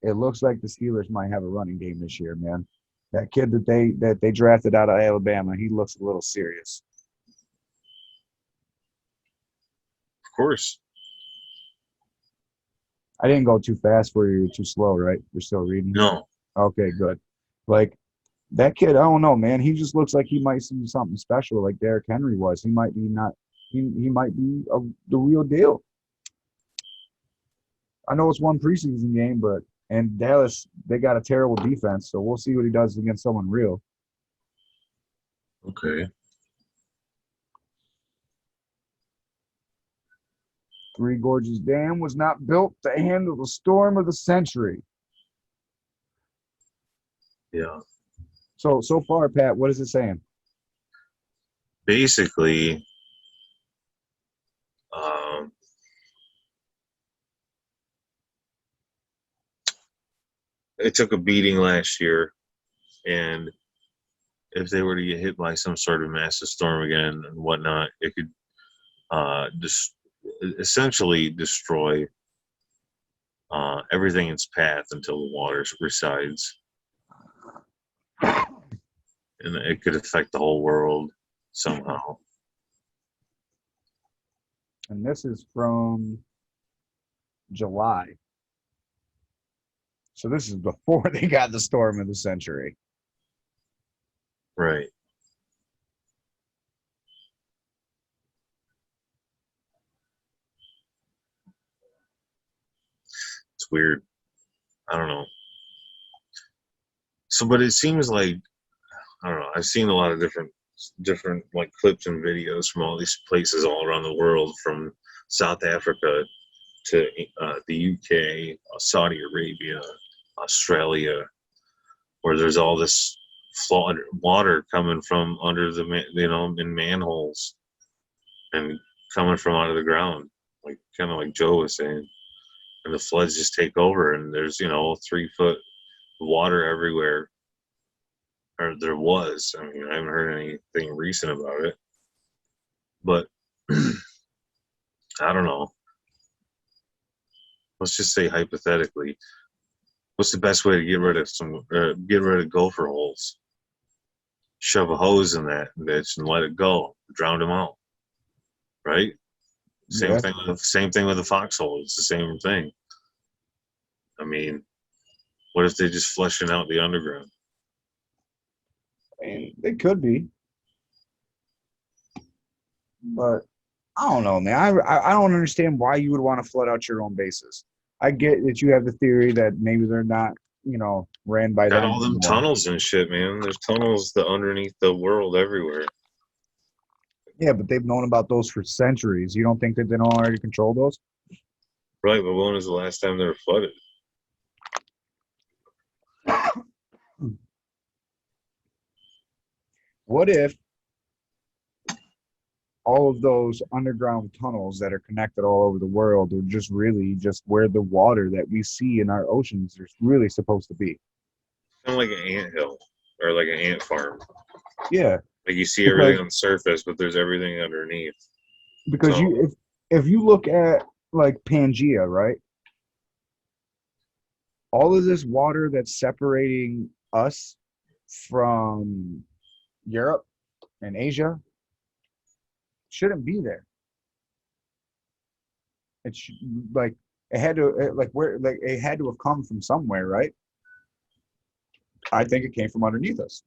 it looks like the Steelers might have a running game this year, man. That kid that they drafted out of Alabama, he looks a little serious. Of course. I didn't go too fast for you. You're too slow, right? You're still reading? No. Okay, good. Like, that kid, I don't know, man. He just looks like he might see something special like Derrick Henry was. He might be not – he might be the real deal. I know it's one preseason game, but – and Dallas, they got a terrible defense, so we'll see what he does against someone real. Okay. Three Gorges Dam was not built to handle the storm of the century. Yeah. So far, Pat, what is it saying? Basically, it took a beating last year, and if they were to get hit by some sort of massive storm again and whatnot, it could essentially destroy everything in its path until the water resides. And it could affect the whole world somehow. And this is from July. So this is before they got the storm of the century. Right. It's weird. I don't know. So, but it seems like, I don't know. I've seen a lot of different like clips and videos from all these places all around the world, from South Africa to the UK, Saudi Arabia, Australia, where there's all this flood water coming from under the in manholes and coming from out of the ground, like kind of like Joe was saying, and the floods just take over, and there's 3 foot water everywhere, or there was. I mean, I haven't heard anything recent about it, but I don't know. Let's just say hypothetically, what's the best way to get rid of gopher holes? Shove a hose in that bitch and let it go. Drown them out. Right? Same Yeah. thing with the foxhole. It's the same thing. I mean, what if they're just flushing out the underground? I mean, they could be. But I don't know, man. I don't understand why you would want to flood out your own bases. I get that you have the theory that maybe they're not, ran by Got them all them anymore. tunnels and shit, man. There's tunnels underneath the world everywhere. Yeah, but they've known about those for centuries. You don't think that they don't already control those? Right, but when was the last time they were flooded? What if all of those underground tunnels that are connected all over the world are just really just where the water that we see in our oceans is really supposed to be? Kind of like an ant hill or like an ant farm. Yeah, Like you see because everything on the surface, but there's everything underneath. because So, if you look at like Pangea, right? All of this water that's separating us from Europe and Asia shouldn't be there. It's like it had to like it had to have come from somewhere, right? I think it came from underneath us.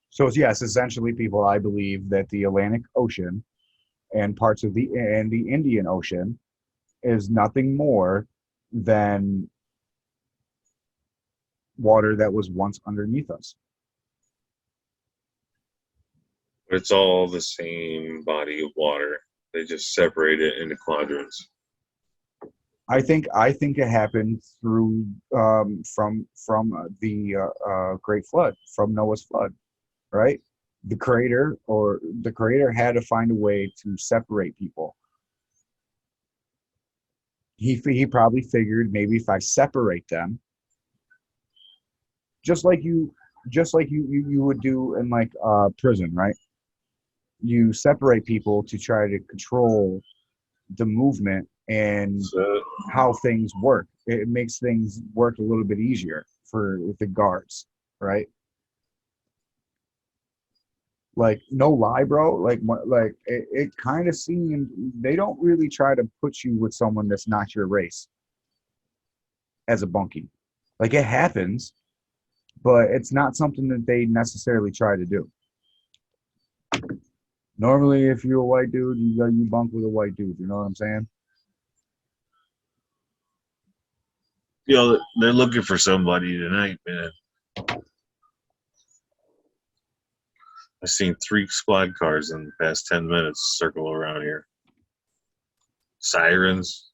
So yes, essentially, people, I believe that the Atlantic Ocean and parts of the Indian Ocean is nothing more than water that was once underneath us. But it's all the same body of water. They just separate it into quadrants. I think it happened through from the Great Flood, from Noah's flood, right? The creator had to find a way to separate people. He probably figured maybe if I separate them, just like you would do in like prison, right? You separate people to try to control the movement and So, how things work. It makes things work a little bit easier for the guards, right? Like no lie, bro. Like it kind of seemed they don't really try to put you with someone that's not your race as a bunkie. Like it happens, but it's not something that they necessarily try to do. Normally, if you're a white dude, you bunk with a white dude. You know what I'm saying? they're looking for somebody tonight, man. I've seen 3 squad cars in the past 10 minutes circle around here. Sirens.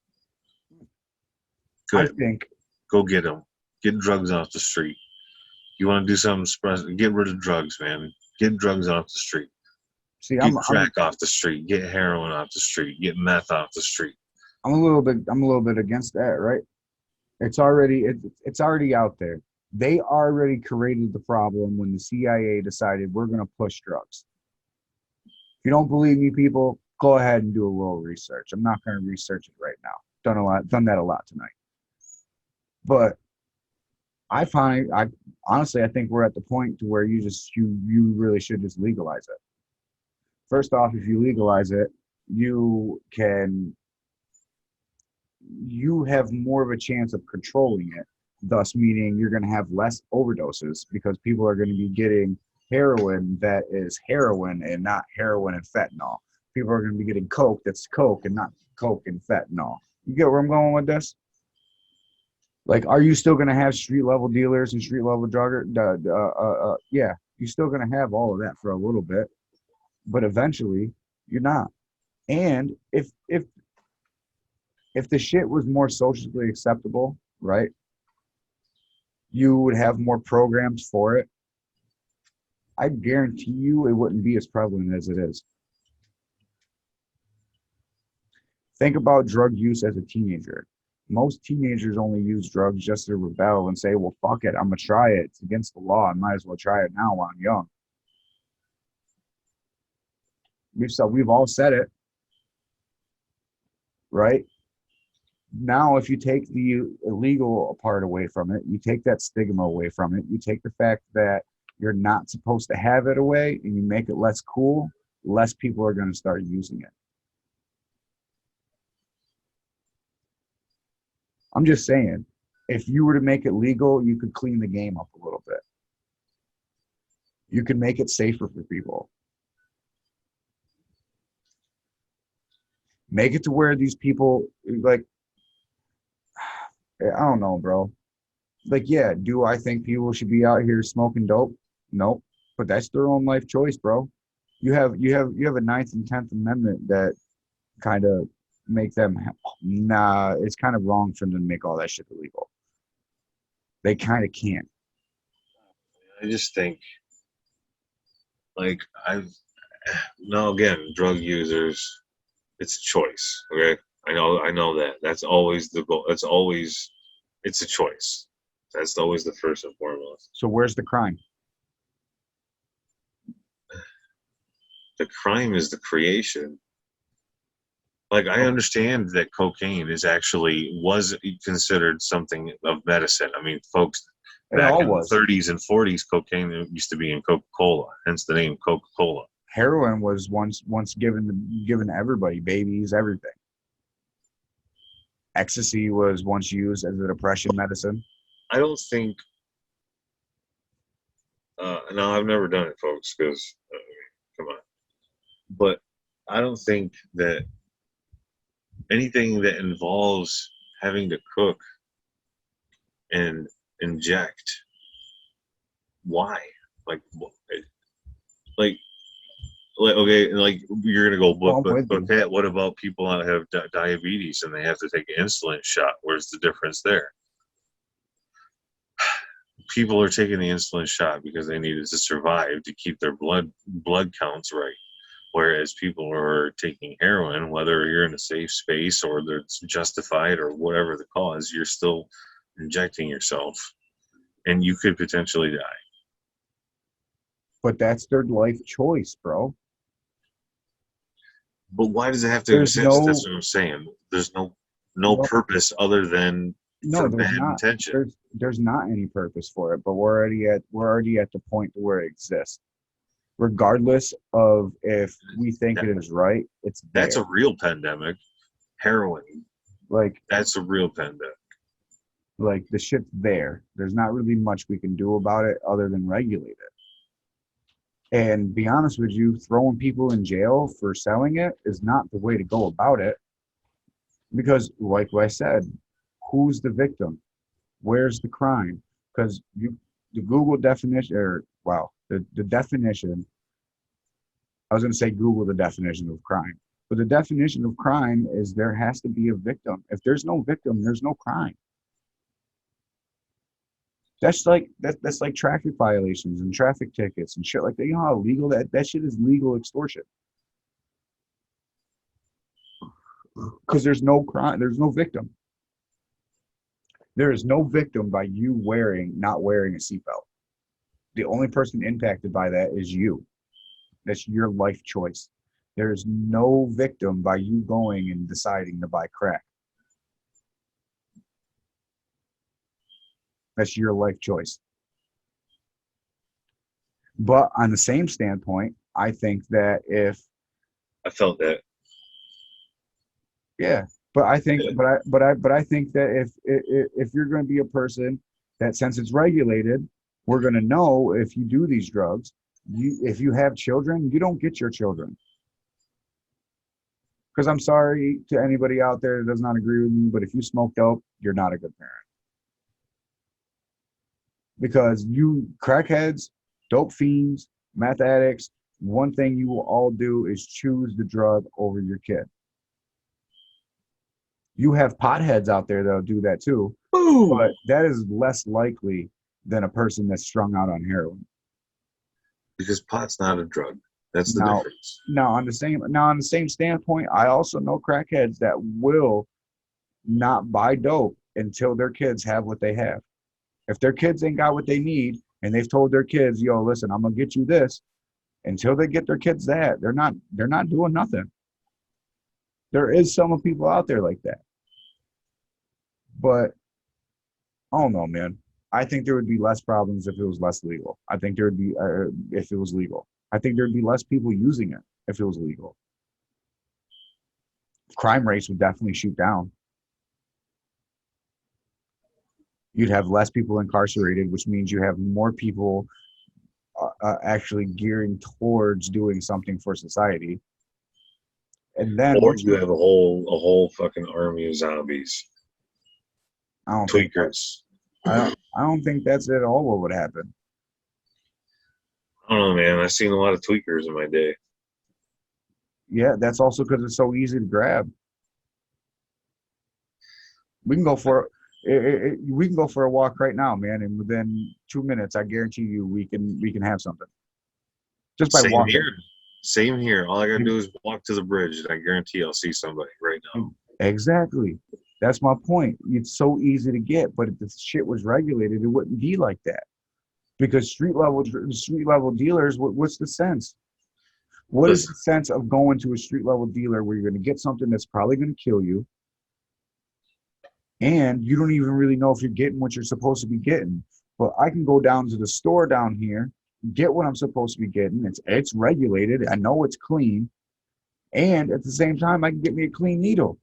I Good. think Go get them. Get drugs off the street. You want to do something special? Get rid of drugs, man. Get drugs off the street. see, Get crack off the street. Get heroin off the street. Get meth off the street. I'm a little bit against that, right? It's already out there. They already created the problem when the CIA decided we're going to push drugs. If you don't believe me, people, go ahead and do a little research. I'm not going to research it right now. Done that a lot tonight. But I honestly, I think we're at the point to where you really should just legalize it. First off, if you legalize it, you can you have more of a chance of controlling it, thus meaning you're going to have less overdoses because people are going to be getting heroin that is heroin and not heroin and fentanyl. People are going to be getting coke that's coke and not coke and fentanyl. You get where I'm going with this? Like, are you still going to have street level dealers and street level drugger? Yeah, you're still going to have all of that for a little bit, but eventually you're not. And if the shit was more socially acceptable, right? You would have more programs for it. I guarantee you it wouldn't be as prevalent as it is. Think about drug use as a teenager. Most teenagers only use drugs just to rebel and say, well, fuck it, I'm going to try it. It's against the law. I might as well try it now while I'm young. We've all said it, right? Now, if you take the illegal part away from it, you take that stigma away from it, you take the fact that you're not supposed to have it away and you make it less cool, less people are going to start using it. I'm just saying, if you were to make it legal, you could clean the game up a little bit. You could make it safer for people. Make it to where these people, like, I don't know, bro. Like, yeah, do I think people should be out here smoking dope? Nope. But that's their own life choice, bro. You have a Ninth and 10th Amendment that kind of make them nah, it's kind of wrong for them to make all that shit illegal. They kind of can't. I just think, like, I've now again, drug users, it's a choice. Okay, I know that. That's always the goal. It's a choice. That's always the first and foremost. So where's the crime? The crime is the creation. Like, I understand that cocaine was considered something of medicine. I mean, folks, It Back all in the was. 30s and 40s, cocaine used to be in Coca-Cola, hence the name Coca-Cola. Heroin was once given to everybody, babies, everything. Ecstasy was once used as a depression medicine. I don't think. No, I've never done it, folks. Because come on, but I don't think that anything that involves having to cook and inject. Why? Like, like, okay, like you're gonna go, Well, I'm but with you. Pat, what about people that have diabetes and they have to take an insulin shot? Where's the difference there? People are taking the insulin shot because they needed to survive to keep their blood counts right. Whereas people are taking heroin, whether you're in a safe space or it's justified or whatever the cause, you're still injecting yourself and you could potentially die. But that's their life choice, bro. But why does it have to There's exist? no That's what I'm saying. There's no no purpose other than no, for there's bad not. intention. There's not any purpose for it, but we're already at the point where it exists. Regardless of if we think it is right, it's there. That's a real pandemic. Heroin. Like That's a real pandemic. like the shit's there. There's not really much we can do about it other than regulate it. And be honest with you, throwing people in jail for selling it is not the way to go about it. Because like I said, who's the victim? Where's the crime? Because the Google definition, or wow, the definition, I was going to say Google the definition of crime, but the definition of crime is there has to be a victim. If there's no victim, there's no crime. That's like traffic violations and traffic tickets and shit like that. You know how illegal that shit is? Legal extortion. Because there's no crime, there's no victim. There is no victim by you not wearing a seatbelt. The only person impacted by that is you. That's your life choice. There is no victim by you going and deciding to buy crack. That's your life choice. But on the same standpoint, I think that I felt that. yeah, but I think, but I think that if you're going to be a person that since it's regulated, we're going to know if you do these drugs, if you have children, you don't get your children. Because I'm sorry to anybody out there that does not agree with me, but if you smoke dope, you're not a good parent. Because you crackheads, dope fiends, meth addicts, one thing you will all do is choose the drug over your kid. You have potheads out there that'll do that too, but that is less likely than a person that's strung out on heroin. Because pot's not a drug. That's the difference. Now on the same standpoint, I also know crackheads that will not buy dope until their kids have what they have. If their kids ain't got what they need and they've told their kids, yo, listen, I'm gonna get you this, until they get their kids that, they're not doing nothing. There is some people out there like that. But I don't know, man. I think there would be less problems if it was less legal. I think there would be, if it was legal. I think there'd be less people using it if it was legal. Crime rates would definitely shoot down. You'd have less people incarcerated, which means you have more people actually gearing towards doing something for society. And then or you have a whole fucking army of zombies. Tweakers. I don't think that's at all what would happen. I don't know, man. I've seen a lot of tweakers in my day. Yeah, that's also because it's so easy to grab. We can go for we can go for a walk right now, man, and within 2 minutes, I guarantee you, we can have something. Just by walking. Same here. All I gotta do is walk to the bridge, and I guarantee I'll see somebody right now. Exactly. That's my point. It's so easy to get, but if the shit was regulated, it wouldn't be like that. Because street level dealers, what's the sense? What is the sense of going to a street level dealer where you're going to get something that's probably going to kill you, and you don't even really know if you're getting what you're supposed to be getting? But I can go down to the store down here, get what I'm supposed to be getting. It's regulated. I know it's clean, and at the same time, I can get me a clean needle.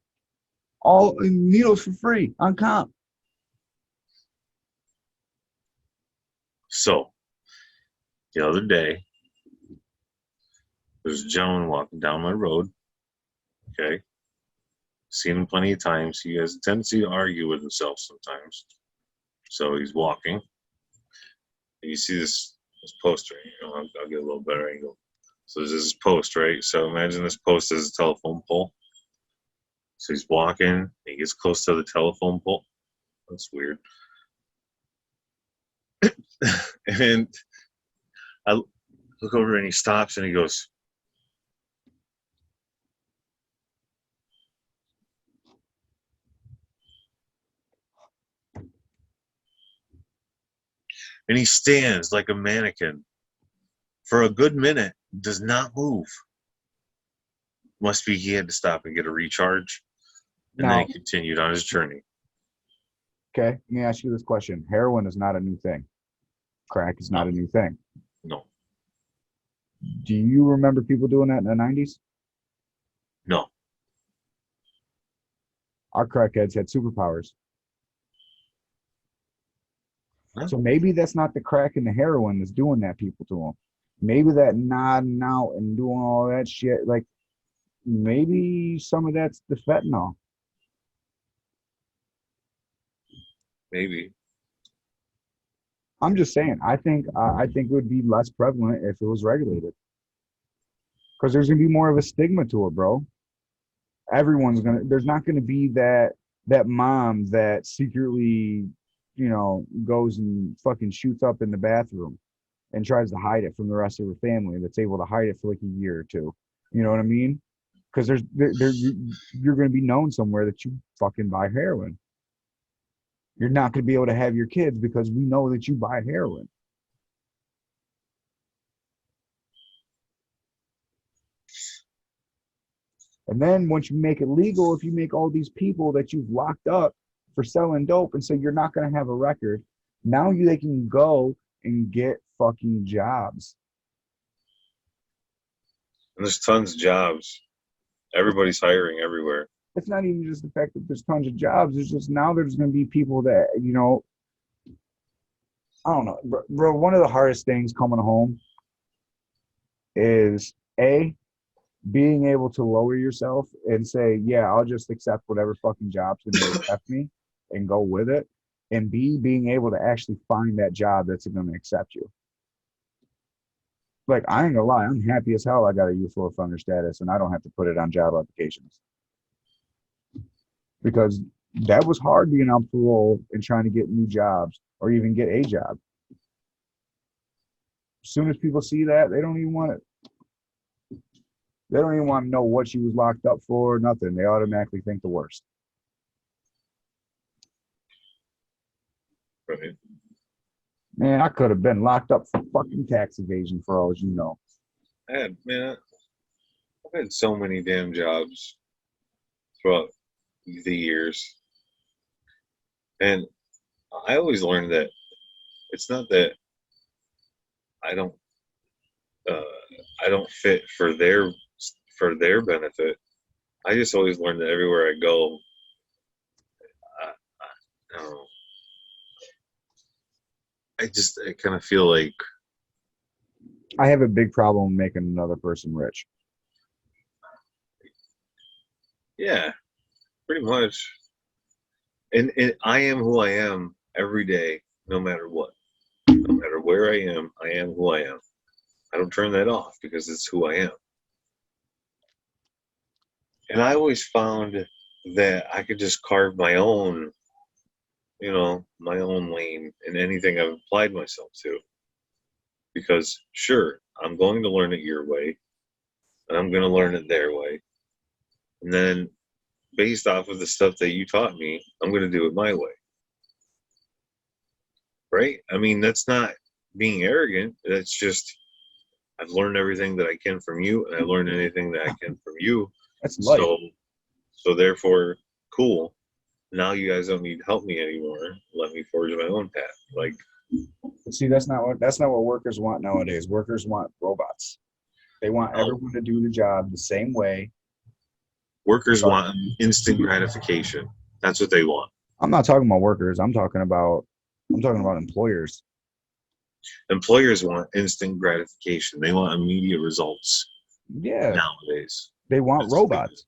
All needles for free on comp. So the other day, there's a gentleman walking down my road. Okay, seen him plenty of times. He has a tendency to argue with himself sometimes. So he's walking. And you see this poster. I'll get a little better angle. So there's this post, right? So imagine this post is a telephone pole. So he's walking. He gets close to the telephone pole. That's weird. And I look over and he stops and he goes, and he stands like a mannequin for a good minute, does not move. Must be he had to stop and get a recharge, and then Now, he continued on his journey. okay, let me ask you this question. Heroin is not a new thing. Crack is not No, a new thing. no, Do you remember people doing that in the 90s? no. Our crackheads had superpowers. Huh? So maybe that's not the crack and the heroin that's doing that people to them. Maybe that nodding out and doing all that shit, like maybe some of that's the fentanyl. Maybe. I'm just saying. I think it would be less prevalent if it was regulated, because there's gonna be more of a stigma to it, bro. There's not gonna be that mom that secretly, goes and fucking shoots up in the bathroom and tries to hide it from the rest of her family. That's able to hide it for like a year or two. You know what I mean? Because you're gonna be known somewhere that you fucking buy heroin. You're not gonna be able to have your kids because we know that you buy heroin. And then once you make it legal, if you make all these people that you've locked up for selling dope and say you're not going to have a record, now they can go and get fucking jobs. And there's tons of jobs. Everybody's hiring everywhere. It's not even just the fact that there's tons of jobs. It's just now there's going to be people that, I don't know, bro. One of the hardest things coming home is being able to lower yourself and say, yeah, I'll just accept whatever fucking job's going to accept me and go with it. And B, being able to actually find that job that's going to accept you. Like, I ain't gonna lie, I'm happy as hell I got a youthful offender status and I don't have to put it on job applications. Because that was hard being on parole and trying to get new jobs or even get a job. As soon as people see that, they don't even want it. They don't even want to know what she was locked up for, nothing. They automatically think the worst. Right. Man, I could have been locked up for fucking tax evasion for all you know. I've had so many damn jobs throughout the years. And I always learned that it's not that I don't uh, I don't fit for their benefit. I just always learn that everywhere I go, I don't know. I kind of feel like, I have a big problem making another person rich. yeah, pretty much. And I am who I am every day, no matter what. No matter where I am who I am. I don't turn that off because it's who I am. And I always found that I could just carve my own, my own lane in anything I've applied myself to. Because sure, I'm going to learn it your way, and I'm going to learn it their way. And then based off of the stuff that you taught me, I'm going to do it my way. Right? I mean, that's not being arrogant. That's just, I've learned everything that I can from you, and I learned anything that I can from you. That's life. So therefore, cool. Now you guys don't need to help me anymore. Let me forge my own path. Like, See, that's not what workers want nowadays. Workers want robots. They want No, everyone to do the job the same way. workers Regardless. want instant gratification. That's what they want. I'm not talking about workers. I'm talking about employers. Employers want instant gratification. They want immediate results Yeah, nowadays. they want That's what they do. robots.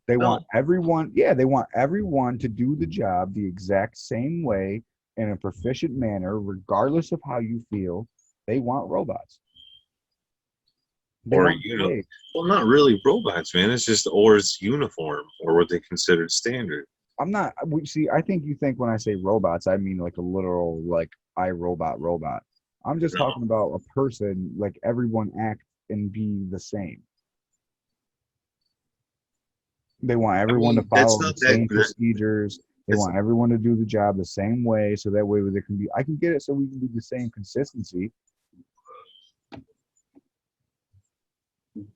They want No, everyone, yeah, they want everyone to do the job the exact same way in a proficient manner, regardless of how you feel. They want robots. They or want hey, well, not really robots, man. It's just or it's uniform or what they considered standard. I'm not we see, I think you think when I say robots, I mean like a literal like I robot. I'm just No, talking about a person, like everyone act and be the same. They want I everyone to mean that's follow the not that. same procedures. They It's want everyone to do the job the same way, so that way there can be. I can get it, so we can do the same consistency.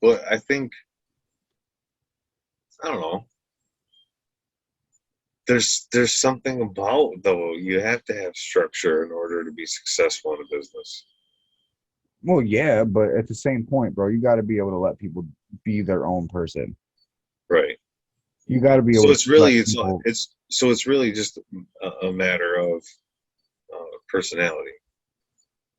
but I think I don't know. There's something about though you have to have structure in order to be successful in a business. Well, yeah, but at the same point, bro, you got to be able to let people be their own person. Right. You got to be So able to it's let really people. it's really just a matter of personality.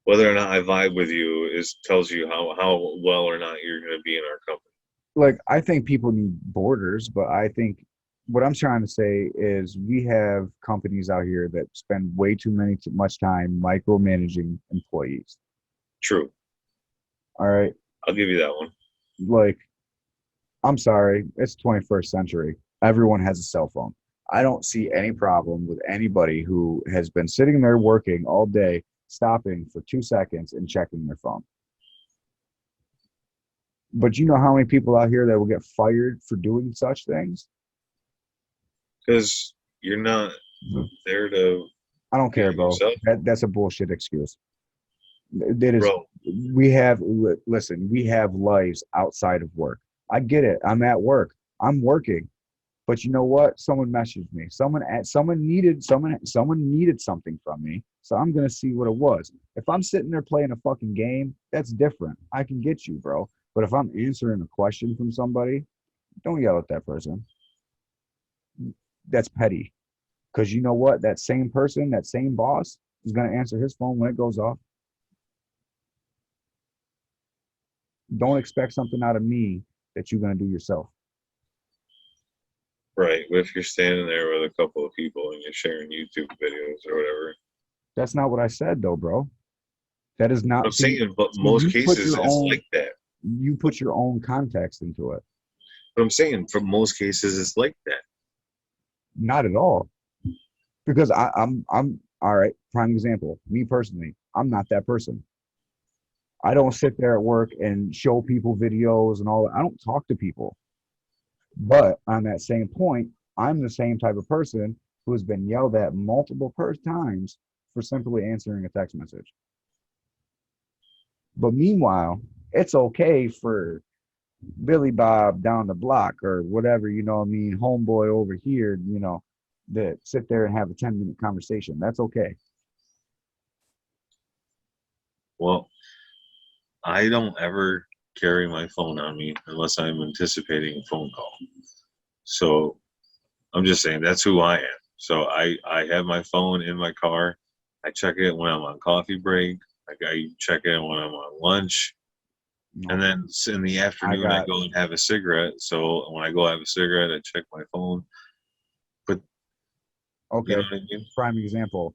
Whether or not I vibe with you is tells you how well or not you're going to be in our company. Like, I think people need borders, but I think what I'm trying to say is we have companies out here that spend way too much time micromanaging employees. True. All right, I'll give you that one. like I'm sorry, it's 21st century. Everyone has a cell phone. I don't see any problem with anybody who has been sitting there working all day, stopping for 2 seconds and checking their phone. But you know how many people out here that will get fired for doing such things? Because you're not there to I don't do care, it bro. yourself, That's a bullshit excuse. That is, bro. listen, we have lives outside of work. I get it. I'm at work. I'm working. But you know what? Someone messaged me. Someone needed something from me. So I'm gonna see what it was. If I'm sitting there playing a fucking game, that's different. I can get you, bro. But if I'm answering a question from somebody, don't yell at that person. That's petty. Because you know what? That same person, that same boss, is gonna answer his phone when it goes off. Don't expect something out of me that you're gonna do yourself. Right. But if you're standing there with a couple of people and you're sharing YouTube videos or whatever, That's not what I said though, bro. That is I'm not saying, but see most cases it's like that. you put your own context into it. But I'm saying, for most cases, it's like that. Not at all. Because I'm all right, prime example. Me personally, I'm not that person. I don't sit there at work and show people videos and all that. I don't talk to people. But on that same point, I'm the same type of person who has been yelled at multiple times for simply answering a text message. But meanwhile, it's okay for Billy Bob down the block or whatever, you know what I mean, homeboy over here, that sit there and have a 10-minute conversation. That's okay. Well, I don't ever carry my phone on me unless I'm anticipating a phone call. So I'm just saying that's who I am. So I have my phone in my car. I check it when I'm on coffee break. I check it when I'm on lunch. And No, then in the I afternoon, I got go and have a cigarette. So when I go have a cigarette, I check my phone. But you know okay. what I mean? Prime example.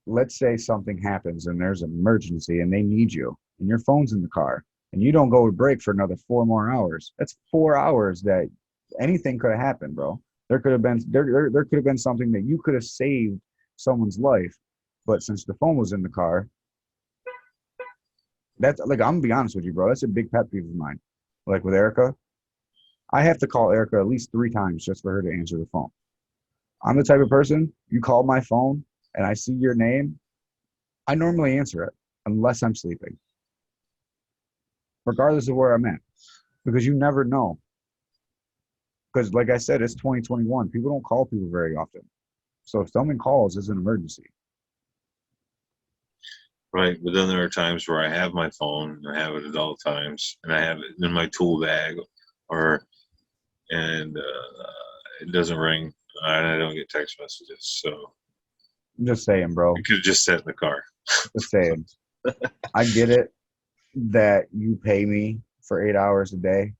Let's say something happens and there's an emergency and they need you and your phone's in the car and you don't go to break for another 4 more hours. That's 4 hours that anything could have happened, bro. There could have been something that you could have saved someone's life, but since the phone was in the car, that's like I'm gonna be honest with you, bro. That's a big pet peeve of mine. Like with Erica, I have to call Erica at least 3 times just for her to answer the phone. I'm the type of person, you call my phone and I see your name, I normally answer it unless I'm sleeping, regardless of where I'm at, because you never know. Because, like I said, it's 2021. People don't call people very often. So if someone calls, it's an emergency. Right, but then there are times where I have my phone, and I have it at all times, and I have it in my tool bag, or and it doesn't ring, and I don't get text messages. So I'm just saying, bro. it could have just sat in the car. Just saying. I get it that you pay me for 8 hours a day,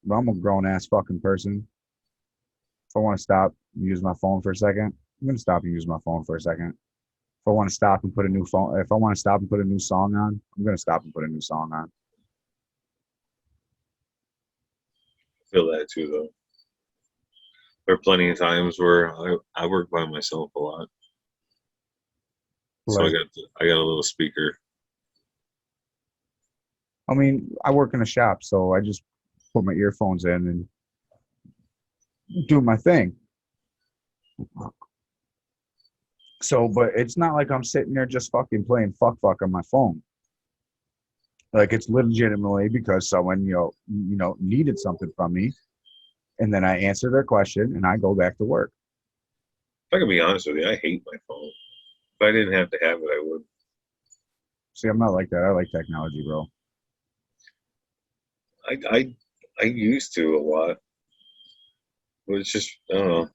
but I'm a grown ass fucking person. If I want to stop and use my phone for a second, I'm gonna stop and use my phone for a second. If I want to stop and put a new phone, if I want to stop and put a new song on, I'm gonna stop and put a new song on. I feel that too, though. There are plenty of times where I work by myself a lot, so Like, I got a little speaker. I mean, I work in a shop, so I just put my earphones in and do my thing. So, but it's not like I'm sitting there just fucking playing fuck on my phone. Like it's legitimately because someone, needed something from me, and then I answer their question and I go back to work. If I can be honest with you, I hate my phone. If I didn't have to have it, I would. See, I'm not like that. I like technology, bro. I used to a lot, but it's just I don't know.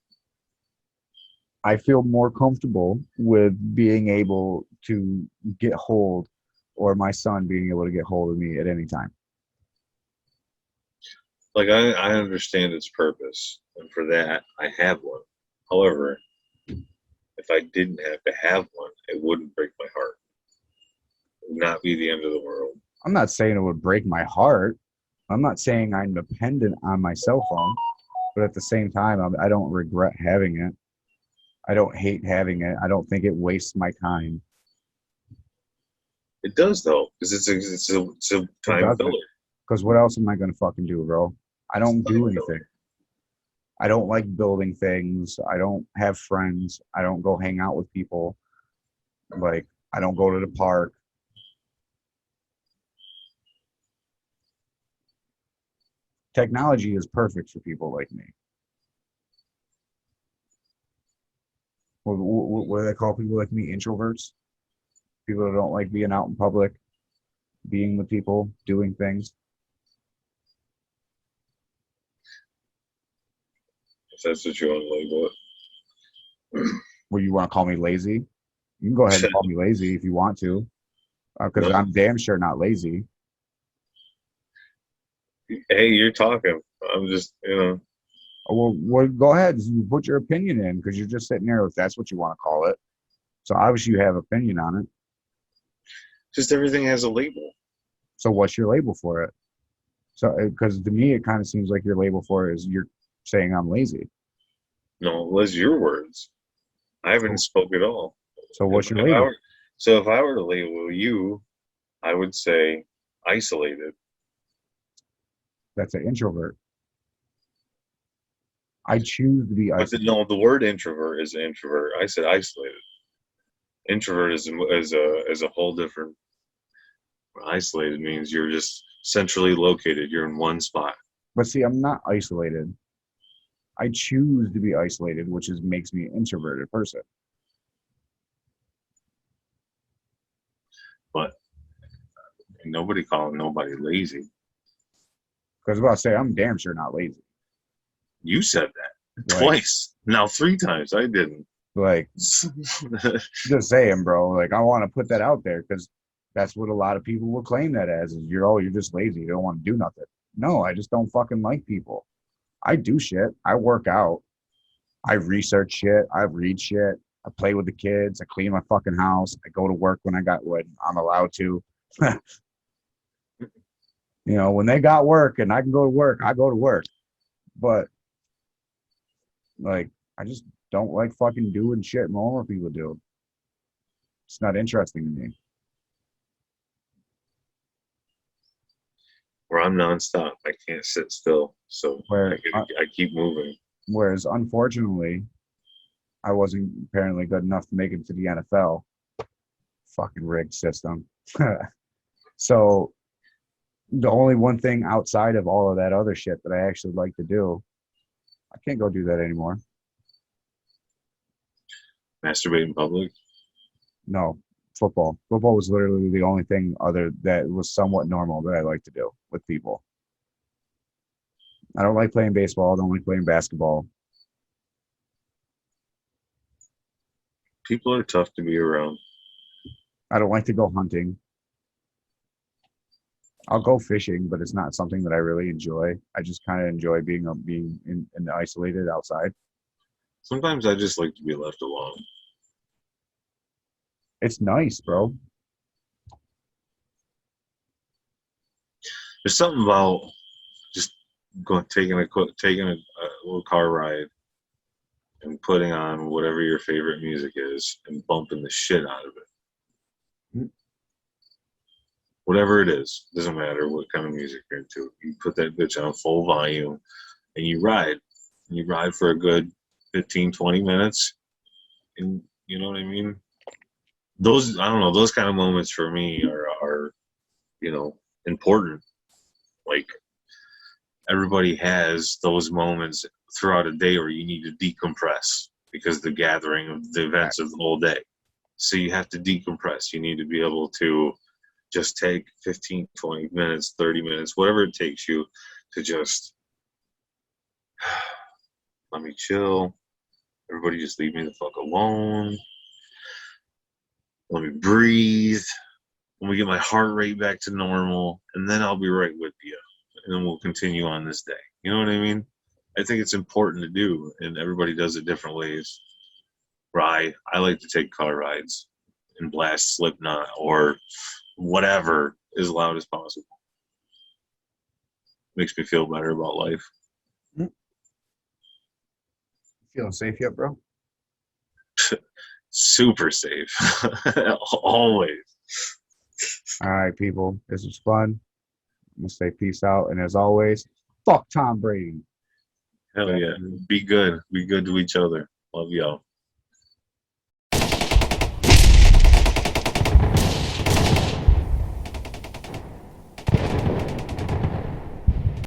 I feel more comfortable with being able to get hold, or my son being able to get hold of me at any time. Like I understand its purpose, and for that I have one. However, if I didn't have to have one, it wouldn't break my heart. It would not be the end of the world. I'm not saying it would break my heart. I'm not saying I'm dependent on my cell phone, but at the same time, I don't regret having it. I don't hate having it. I don't think it wastes my time. It does though, because it's a It time doesn't. filler. Because what else am I gonna fucking do, bro? I It's don't a do time anything. filler. I don't like building things. I don't have friends. I don't go hang out with people. Like I don't go to the park. Technology is perfect for people like me. What do they call people like me? Introverts. People that don't like being out in public, being with people, doing things. If that's what you want to label Where you want to call me lazy? You can go ahead and it. call me lazy if you want to, because No, I'm damn sure not lazy. hey, you're talking. I'm just Well, go ahead and put your opinion in because you're just sitting there if that's what you want to call it. So obviously you have opinion on it. just everything has a label. So what's your label for it? So because to me it kind of seems like your label for it is you're saying I'm lazy. No, it was your words. I haven't So, spoke at all. so If, what's your if I label? were, so if I were to label you, I would say isolated. That's an introvert. I choose to be But isolated. no, the word introvert is an introvert. I said isolated. Introvert is a whole different. Isolated means you're just centrally located. You're in one spot. But see, I'm not isolated. I choose to be isolated, which is makes me an introverted person. But nobody calling nobody lazy. Because about to say I'm damn sure not lazy. You said that Like, twice. Now three times. I didn't. like just saying, bro. Like I want to put that out there because that's what a lot of people will claim that as is you're just lazy. You don't want to do nothing. No, I just don't fucking like people. I do shit. I work out. I research shit. I read shit. I play with the kids. I clean my fucking house. I go to work when I'm allowed to. When they got work and I can go to work, I go to work. But like, I just don't like fucking doing shit normal people do. It's not interesting to me. Where I'm nonstop. I can't sit still. So Where, I keep moving. whereas unfortunately, I wasn't apparently good enough to make it to the NFL. Fucking rigged system. So the only one thing outside of all of that other shit that I actually like to do, I can't go do that anymore. Masturbate in public. No, Football. Football was literally the only thing other that was somewhat normal that I like to do with people. I don't like playing baseball. I don't like playing basketball. People are tough to be around. I don't like to go hunting. I'll go fishing, but it's not something that I really enjoy. I just kind of enjoy being in isolated outside. Sometimes I just like to be left alone. It's nice, bro. There's something about just taking a little car ride and putting on whatever your favorite music is and bumping the shit out of it. Mm. Whatever it is, doesn't matter what kind of music you're into. You put that bitch on full volume and you ride. And you ride for a good 15, 20 minutes. And you know what I mean? Those, I don't know, those kind of moments for me are important. Like, everybody has those moments throughout a day where you need to decompress because the gathering of the events of the whole day. So you have to decompress. You need to be able to just take 15, 20 minutes, 30 minutes, whatever it takes you to just let me chill. Everybody just leave me the fuck alone. Let me breathe. Let me get my heart rate back to normal, and then I'll be right with you. And then we'll continue on this day. You know what I mean? I think it's important to do, and everybody does it different ways. Where I like to take car rides and blast Slipknot or whatever as loud as possible. Makes me feel better about life. Feeling safe yet, bro? Super safe. Always. All right, people. This was fun. I'm gonna say peace out, and as always, fuck Tom Brady. Hell yeah. Be good. Be good to each other. Love y'all.